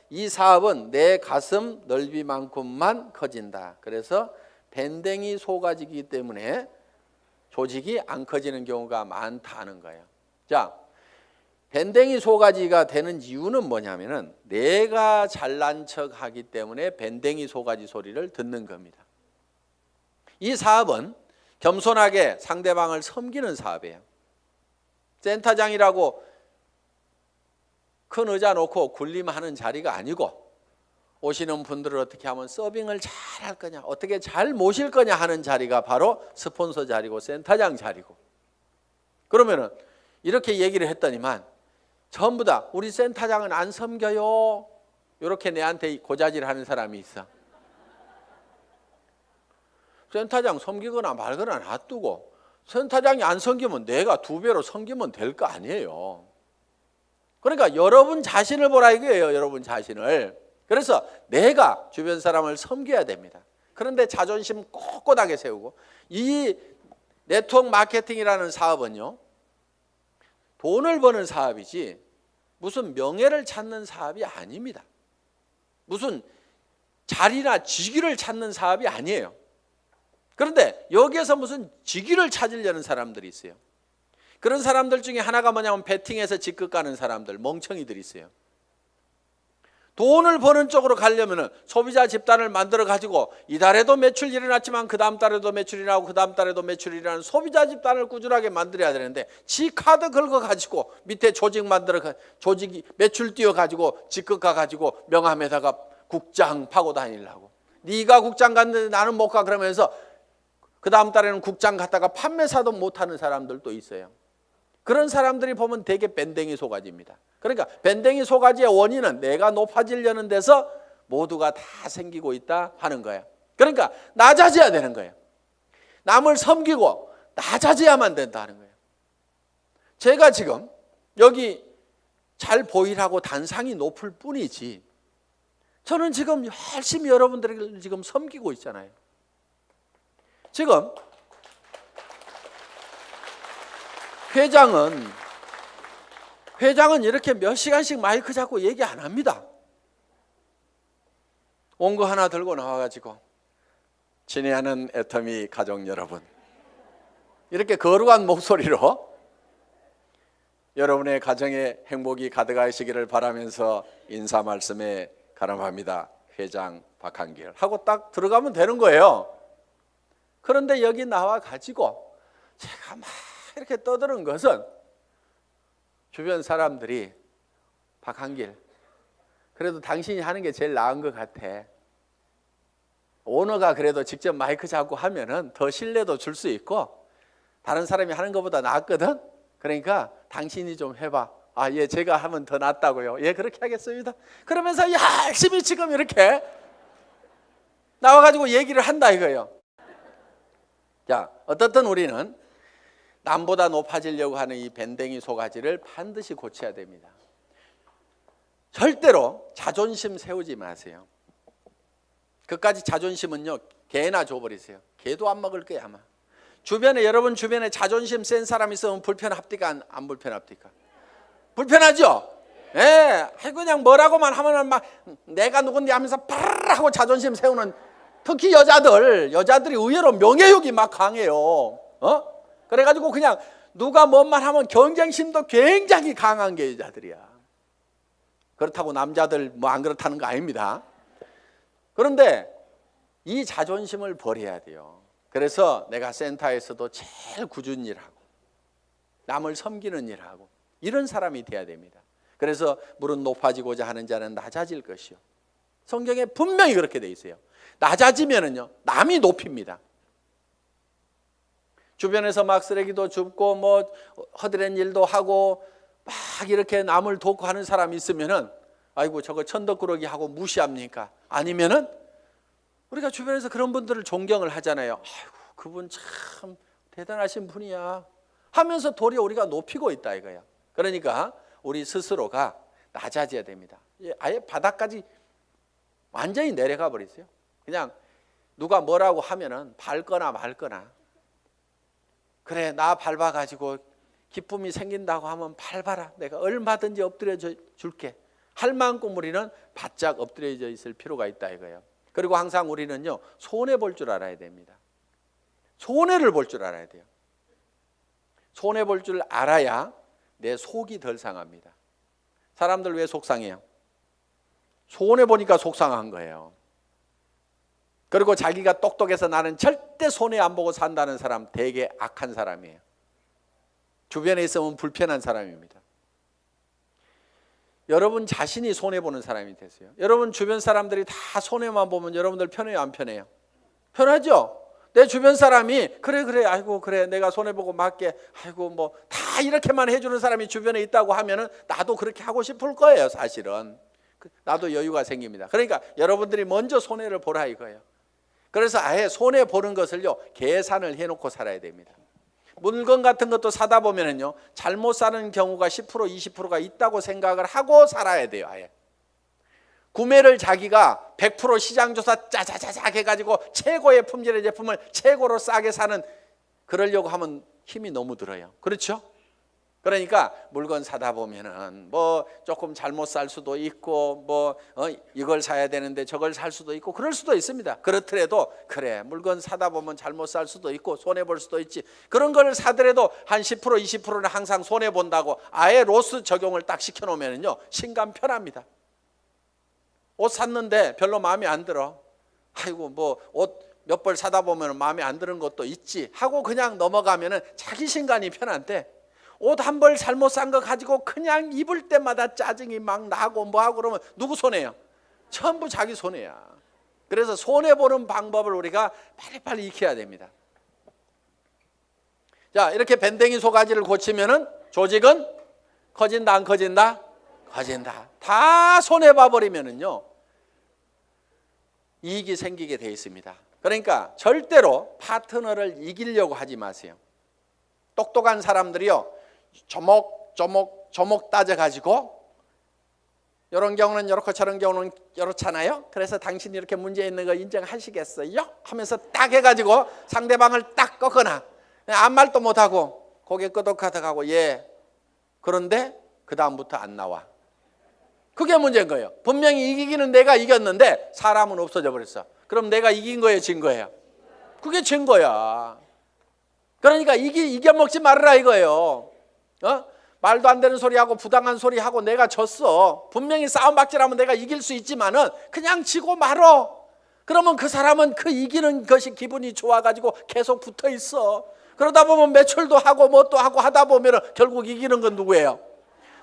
이 사업은 내 가슴 넓이만큼만 커진다. 그래서 밴댕이 소가지이기 때문에 조직이 안 커지는 경우가 많다는 거예요. 자, 밴댕이 소가지가 되는 이유는 뭐냐면은 내가 잘난 척하기 때문에 밴댕이 소가지 소리를 듣는 겁니다. 이 사업은 겸손하게 상대방을 섬기는 사업이에요. 센터장이라고 큰 의자 놓고 군림하는 자리가 아니고 오시는 분들을 어떻게 하면 서빙을 잘 할 거냐, 어떻게 잘 모실 거냐 하는 자리가 바로 스폰서 자리고 센터장 자리고. 그러면은 이렇게 얘기를 했더니만 전부 다 우리 센터장은 안 섬겨요. 이렇게 내한테 고자질하는 사람이 있어. 센터장 섬기거나 말거나 놔두고 센터장이 안 섬기면 내가 2배로 섬기면 될 거 아니에요. 그러니까 여러분 자신을 보라 이거예요. 여러분 자신을. 그래서 내가 주변 사람을 섬겨야 됩니다. 그런데 자존심 꼿꼿하게 세우고, 이 네트워크 마케팅이라는 사업은요, 돈을 버는 사업이지 무슨 명예를 찾는 사업이 아닙니다. 무슨 자리나 직위를 찾는 사업이 아니에요. 그런데 여기에서 무슨 직위를 찾으려는 사람들이 있어요. 그런 사람들 중에 하나가 뭐냐면 베팅해서 직급 가는 사람들, 멍청이들이 있어요. 돈을 버는 쪽으로 가려면 소비자 집단을 만들어 가지고 이달에도 매출이 일어났지만 그 다음 달에도 매출이 나고 그 다음 달에도 매출이 일어나는 소비자 집단을 꾸준하게 만들어야 되는데, 지 카드 긁어 가지고 밑에 조직 만들어 조직이 매출 띄워 가지고 직급 가 가지고 명함에다가 국장 파고 다니려고. 네가 국장 갔는데 나는 못 가 그러면서 그 다음 달에는 국장 갔다가 판매사도 못하는 사람들도 있어요. 그런 사람들이 보면 되게 밴댕이 소가지입니다. 그러니까 밴댕이 소가지의 원인은 내가 높아지려는 데서 모두가 다 생기고 있다 하는 거예요. 그러니까 낮아져야 되는 거예요. 남을 섬기고 낮아져야만 된다 하는 거예요. 제가 지금 여기 잘 보이라고 단상이 높을 뿐이지 저는 지금 열심히 여러분들을 지금 섬기고 있잖아요. 지금 회장은 이렇게 몇 시간씩 마이크 잡고 얘기 안 합니다. 온 거 하나 들고 나와가지고 친애하는 애터미 가족 여러분, 이렇게 거룩한 목소리로 여러분의 가정에 행복이 가득하시기를 바라면서 인사 말씀에 가름합니다. 회장 박한길 하고 딱 들어가면 되는 거예요. 그런데 여기 나와가지고 제가 막 이렇게 떠드는 것은 주변 사람들이 박한길, 그래도 당신이 하는 게 제일 나은 것 같아. 오너가 그래도 직접 마이크 잡고 하면은 더 신뢰도 줄 수 있고 다른 사람이 하는 것보다 낫거든. 그러니까 당신이 좀 해봐. 아, 예, 제가 하면 더 낫다고요. 예, 그렇게 하겠습니다. 그러면서 열심히 지금 이렇게 나와가지고 얘기를 한다 이거예요. 자, 어떻든 우리는 남보다 높아지려고 하는 이 밴댕이 소가지를 반드시 고쳐야 됩니다. 절대로 자존심 세우지 마세요. 그까지 자존심은요, 개나 줘버리세요. 개도 안 먹을 거야 아마. 주변에, 여러분 주변에 자존심 센 사람 있으면 불편합니까? 안 불편합니까? 불편하죠? 예, 그냥 뭐라고만 하면은 막 내가 누군데 하면서 파르르 하고 자존심 세우는, 특히 여자들이 의외로 명예욕이 막 강해요. 그래가지고 그냥 누가 뭔 말 하면 경쟁심도 굉장히 강한 게 여자들이야. 그렇다고 남자들 뭐 안 그렇다는 거 아닙니다. 그런데 이 자존심을 버려야 돼요. 그래서 내가 센터에서도 제일 꾸준히 일하고 남을 섬기는 일하고 이런 사람이 돼야 됩니다. 그래서 물은 높아지고자 하는 자는 낮아질 것이요. 성경에 분명히 그렇게 돼 있어요. 낮아지면은요, 남이 높입니다. 주변에서 막 쓰레기도 줍고 뭐 허드렛 일도 하고 막 이렇게 남을 돕고 하는 사람이 있으면은 아이고 저거 천덕꾸러기 하고 무시합니까? 아니면은 우리가 주변에서 그런 분들을 존경을 하잖아요. 아이고 그분 참 대단하신 분이야 하면서 도리어 우리가 높이고 있다 이거야. 그러니까 우리 스스로가 낮아져야 됩니다. 아예 바닥까지 완전히 내려가 버리세요. 그냥 누가 뭐라고 하면은 밟거나 말거나, 그래 나 밟아가지고 기쁨이 생긴다고 하면 밟아라, 내가 얼마든지 엎드려 줄게 할 만큼 우리는 바짝 엎드려져 있을 필요가 있다 이거예요. 그리고 항상 우리는요 손해 볼 줄 알아야 됩니다. 손해를 볼 줄 알아야 돼요. 손해 볼 줄 알아야 내 속이 덜 상합니다. 사람들 왜 속상해요? 손해 보니까 속상한 거예요. 그리고 자기가 똑똑해서 나는 절대 손해 안 보고 산다는 사람 되게 악한 사람이에요. 주변에 있으면 불편한 사람입니다. 여러분 자신이 손해보는 사람이 되세요. 여러분 주변 사람들이 다 손해만 보면 여러분들 편해요, 안 편해요? 편하죠? 내 주변 사람이 그래 아이고 그래 내가 손해보고 맞게 아이고 뭐 다 이렇게만 해주는 사람이 주변에 있다고 하면은 나도 그렇게 하고 싶을 거예요. 사실은 나도 여유가 생깁니다. 그러니까 여러분들이 먼저 손해를 보라 이거예요. 그래서 아예 손해보는 것을요 계산을 해놓고 살아야 됩니다. 물건 같은 것도 사다 보면은요 잘못 사는 경우가 10% 20%가 있다고 생각을 하고 살아야 돼요. 아예 구매를 자기가 100% 시장조사 짜자자작 해가지고 최고의 품질의 제품을 최고로 싸게 사는, 그러려고 하면 힘이 너무 들어요. 그렇죠? 그러니까 물건 사다 보면은 뭐 조금 잘못 살 수도 있고 뭐 이걸 사야 되는데 저걸 살 수도 있고 그럴 수도 있습니다. 그렇더라도 그래 물건 사다 보면 잘못 살 수도 있고 손해 볼 수도 있지, 그런 걸 사더라도 한 10% 20%는 항상 손해 본다고 아예 로스 적용을 딱 시켜 놓으면은요 신감 편합니다. 옷 샀는데 별로 마음에 안 들어, 아이고 뭐 옷 몇 벌 사다 보면 마음에 안 드는 것도 있지 하고 그냥 넘어가면은 자기 신간이 편한데, 옷 한 벌 잘못 산 거 가지고 그냥 입을 때마다 짜증이 막 나고 뭐하고 그러면 누구 손해요? 전부 자기 손해야. 그래서 손해보는 방법을 우리가 빨리빨리 익혀야 됩니다. 자, 이렇게 밴댕이 소가지를 고치면은 조직은 커진다 안 커진다? 커진다. 다 손해봐 버리면은요 이익이 생기게 돼 있습니다. 그러니까 절대로 파트너를 이기려고 하지 마세요. 똑똑한 사람들이요 조목 따져가지고 이런 경우는 이렇고 저런 경우는 이렇잖아요. 그래서 당신이 이렇게 문제 있는 거 인정하시겠어요? 하면서 딱 해가지고 상대방을 딱 꺾거나 아무 말도 못하고 고개 끄덕하다가고 예 그런데 그 다음부터 안 나와. 그게 문제인 거예요. 분명히 이기기는 내가 이겼는데 사람은 없어져 버렸어. 그럼 내가 이긴 거예요, 진 거예요? 그게 진 거야. 그러니까 이겨먹지 말아라 이거예요. 말도 안 되는 소리하고 부당한 소리하고 내가 졌어. 분명히 싸움 박질하면 내가 이길 수 있지만은 그냥 지고 말어. 그러면 그 사람은 그 이기는 것이 기분이 좋아가지고 계속 붙어 있어. 그러다 보면 매출도 하고 뭣도 하고 하다 보면은 결국 이기는 건 누구예요?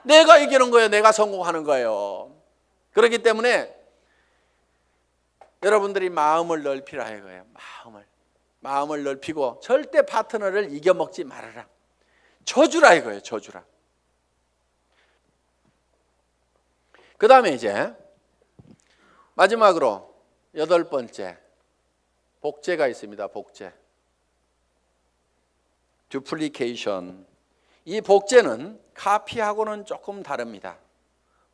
내가 이기는 거예요. 내가 성공하는 거예요. 그렇기 때문에 여러분들이 마음을 넓히라 이거예요. 마음을 넓히고 절대 파트너를 이겨먹지 말아라. 져주라 이거예요. 져주라. 그 다음에 이제 마지막으로 8번째 복제가 있습니다. 복제. 듀플리케이션. 이 복제는 카피하고는 조금 다릅니다.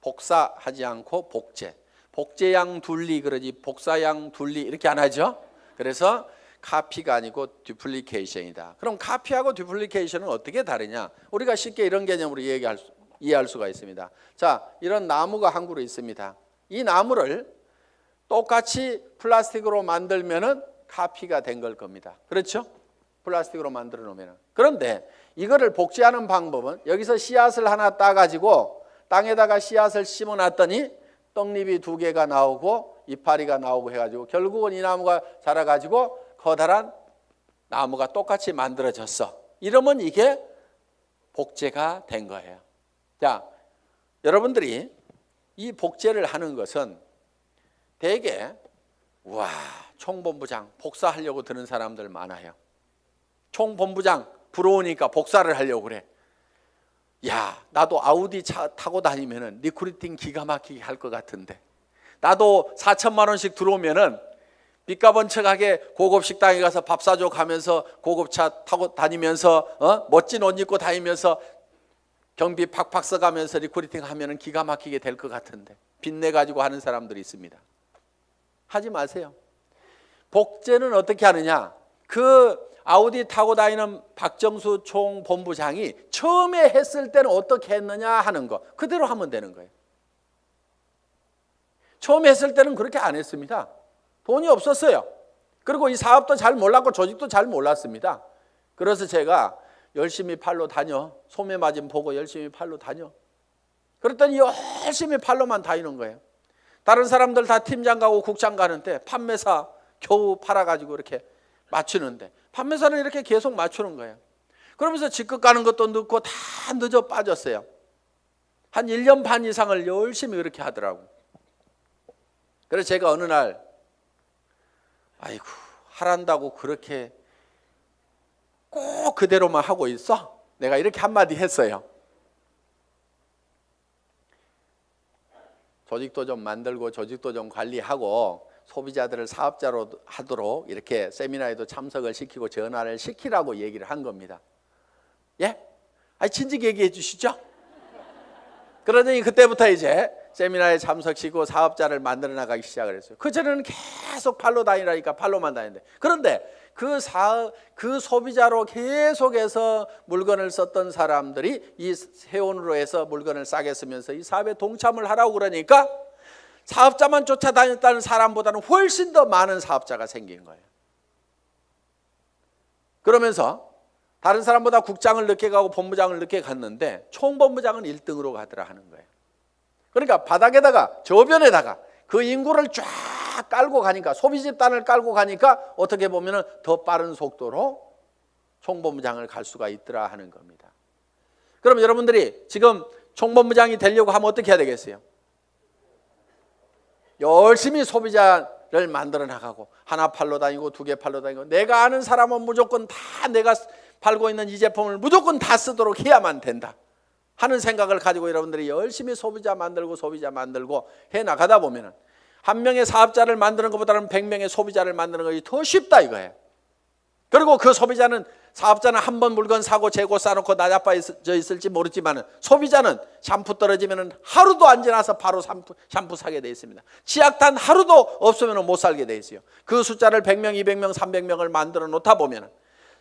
복사하지 않고 복제. 복제양 둘리 그러지 복사양 둘리 이렇게 안 하죠. 그래서 카피가 아니고 듀플리케이션이다. 그럼 카피하고 듀플리케이션은 어떻게 다르냐? 우리가 쉽게 이런 개념으로 이해할 수가 있습니다. 자, 이런 나무가 한 그루 있습니다. 이 나무를 똑같이 플라스틱으로 만들면은 카피가 된 걸 겁니다. 그렇죠? 플라스틱으로 만들어 놓으면. 그런데 이거를 복제하는 방법은 여기서 씨앗을 하나 따가지고 땅에다가 씨앗을 심어 놨더니 떡잎이 2개가 나오고 이파리가 나오고 해가지고 결국은 이 나무가 자라가지고 커다란 나무가 똑같이 만들어졌어. 이러면 이게 복제가 된 거예요. 자, 여러분들이 이 복제를 하는 것은 대개 와 총본부장 복사하려고 드는 사람들 많아요. 총본부장 부러우니까 복사를 하려고 그래. 야, 나도 아우디 차 타고 다니면은 리크루팅 기가 막히게 할 것 같은데 나도 4천만 원씩 들어오면은 삐까번쩍하게 고급 식당에 가서 밥 사줘 가면서 고급차 타고 다니면서 멋진 옷 입고 다니면서 경비 팍팍 써가면서 리크루팅 하면은 기가 막히게 될 것 같은데 빚내 가지고 하는 사람들이 있습니다. 하지 마세요. 복제는 어떻게 하느냐? 그 아우디 타고 다니는 박정수 총본부장이 처음에 했을 때는 어떻게 했느냐 하는 거 그대로 하면 되는 거예요. 처음에 했을 때는 그렇게 안 했습니다. 돈이 없었어요. 그리고 이 사업도 잘 몰랐고 조직도 잘 몰랐습니다. 그래서 제가 열심히 팔로 다녀. 소매 마진 보고 열심히 팔로 다녀. 그랬더니 열심히 팔로만 다니는 거예요. 다른 사람들 다 팀장 가고 국장 가는데 판매사 겨우 팔아가지고 이렇게 맞추는데 판매사는 이렇게 계속 맞추는 거예요. 그러면서 직급 가는 것도 늦고 다 늦어 빠졌어요. 한 1년 반 이상을 열심히 그렇게 하더라고. 그래서 제가 어느 날 아이고 하란다고 그렇게 꼭 그대로만 하고 있어? 내가 이렇게 한마디 했어요. 조직도 좀 만들고 조직도 좀 관리하고 소비자들을 사업자로 하도록 이렇게 세미나에도 참석을 시키고 전화를 시키라고 얘기를 한 겁니다. 예? 아니 진즉 얘기해 주시죠. 그러더니 그때부터 이제 세미나에 참석시키고 사업자를 만들어 나가기 시작을 했어요. 그전에는 계속 팔로 다니라니까 팔로만 다니는데 그런데 그 소비자로 계속해서 물건을 썼던 사람들이 이 세원으로 해서 물건을 싸게 쓰면서 이 사업에 동참을 하라고 그러니까 사업자만 쫓아다녔다는 사람보다는 훨씬 더 많은 사업자가 생긴 거예요. 그러면서 다른 사람보다 국장을 늦게 가고 본부장을 늦게 갔는데 총본부장은 1등으로 가더라 하는 거예요. 그러니까 바닥에다가 저변에다가 그 인구를 쫙 깔고 가니까 소비 집단을 깔고 가니까 어떻게 보면 더 빠른 속도로 총본부장을 갈 수가 있더라 하는 겁니다. 그럼 여러분들이 지금 총본부장이 되려고 하면 어떻게 해야 되겠어요? 열심히 소비자를 만들어 나가고 하나 팔러 다니고 두 개 팔러 다니고 내가 아는 사람은 무조건 다 내가 팔고 있는 이 제품을 무조건 다 쓰도록 해야만 된다 하는 생각을 가지고 여러분들이 열심히 소비자 만들고 해 나가다 보면은 한 명의 사업자를 만드는 것보다는 100명의 소비자를 만드는 것이 더 쉽다 이거예요. 그리고 그 사업자는 한 번 물건 사고 재고 싸놓고 나자빠져 있을지 모르지만 소비자는 샴푸 떨어지면 하루도 안 지나서 바로 샴푸 사게 돼 있습니다. 치약탄 하루도 없으면 못 살게 돼 있어요. 그 숫자를 100명, 200명, 300명을 만들어 놓다 보면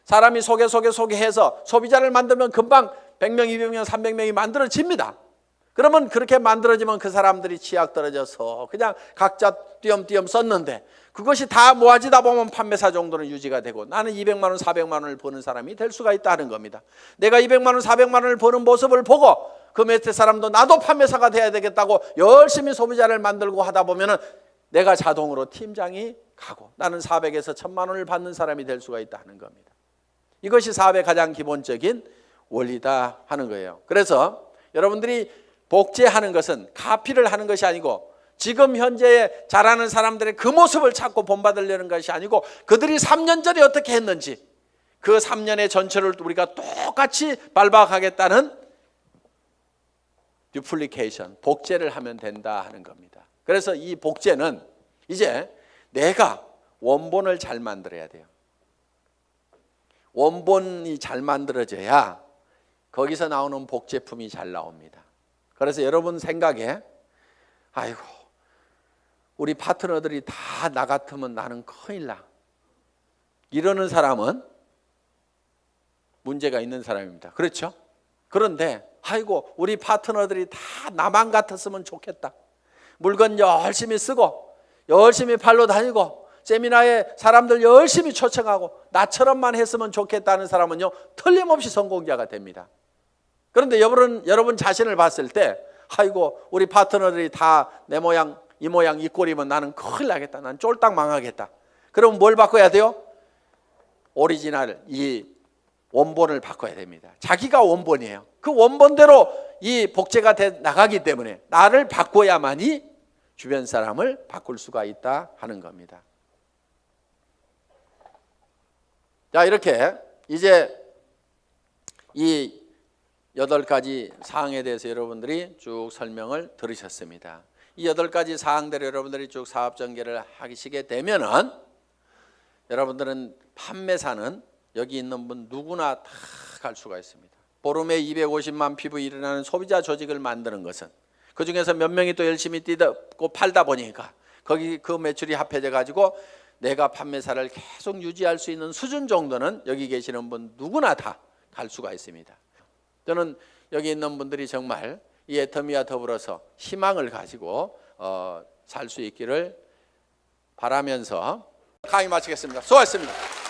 사람이 소개해서 소비자를 만들면 금방 100명, 200명, 300명이 만들어집니다. 그러면 그렇게 만들어지면 그 사람들이 치약 떨어져서 그냥 각자 띄엄띄엄 썼는데 그것이 다 모아지다 보면 판매사 정도는 유지가 되고 나는 200만 원, 400만 원을 버는 사람이 될 수가 있다는 겁니다. 내가 200만 원, 400만 원을 버는 모습을 보고 그 밑에 사람도 나도 판매사가 돼야 되겠다고 열심히 소비자를 만들고 하다 보면 내가 자동으로 팀장이 가고 나는 400에서 1000만 원을 받는 사람이 될 수가 있다는 겁니다. 이것이 사업의 가장 기본적인 원리다 하는 거예요. 그래서 여러분들이 복제하는 것은 카피를 하는 것이 아니고 지금 현재 잘하는 사람들의 그 모습을 찾고 본받으려는 것이 아니고 그들이 3년 전에 어떻게 했는지 그 3년의 전철을 우리가 똑같이 밟아가겠다는 듀플리케이션, 복제를 하면 된다 하는 겁니다. 그래서 이 복제는 이제 내가 원본을 잘 만들어야 돼요. 원본이 잘 만들어져야 거기서 나오는 복제품이 잘 나옵니다. 그래서 여러분 생각에 아이고 우리 파트너들이 다 나 같으면 나는 큰일 나 이러는 사람은 문제가 있는 사람입니다. 그렇죠? 그런데 아이고 우리 파트너들이 다 나만 같았으면 좋겠다. 물건 열심히 쓰고 열심히 팔러 다니고 세미나에 사람들 열심히 초청하고 나처럼만 했으면 좋겠다는 사람은요 틀림없이 성공자가 됩니다. 그런데 여러분 자신을 봤을 때 아이고 우리 파트너들이 다 내 모양 이 모양 이 꼴이면 나는 큰일 나겠다. 난 쫄딱 망하겠다. 그럼 뭘 바꿔야 돼요? 오리지널 이 원본을 바꿔야 됩니다. 자기가 원본이에요. 그 원본대로 이 복제가 돼 나가기 때문에 나를 바꿔야만이 주변 사람을 바꿀 수가 있다 하는 겁니다. 자 이렇게 이제 이 8가지 사항에 대해서 여러분들이 쭉 설명을 들으셨습니다. 이 8가지 사항대로 여러분들이 쭉 사업 전개를 하시게 되면은 여러분들은 판매사는 여기 있는 분 누구나 다 갈 수가 있습니다. 보름에 250만 피부 일어나는 소비자 조직을 만드는 것은 그 중에서 몇 명이 또 열심히 뛰고 팔다 보니까 거기 그 매출이 합해져 가지고 내가 판매사를 계속 유지할 수 있는 수준 정도는 여기 계시는 분 누구나 다 갈 수가 있습니다. 저는 여기 있는 분들이 정말 이 애터미와 더불어서 희망을 가지고 살 수 있기를 바라면서 강의 마치겠습니다. 수고하셨습니다.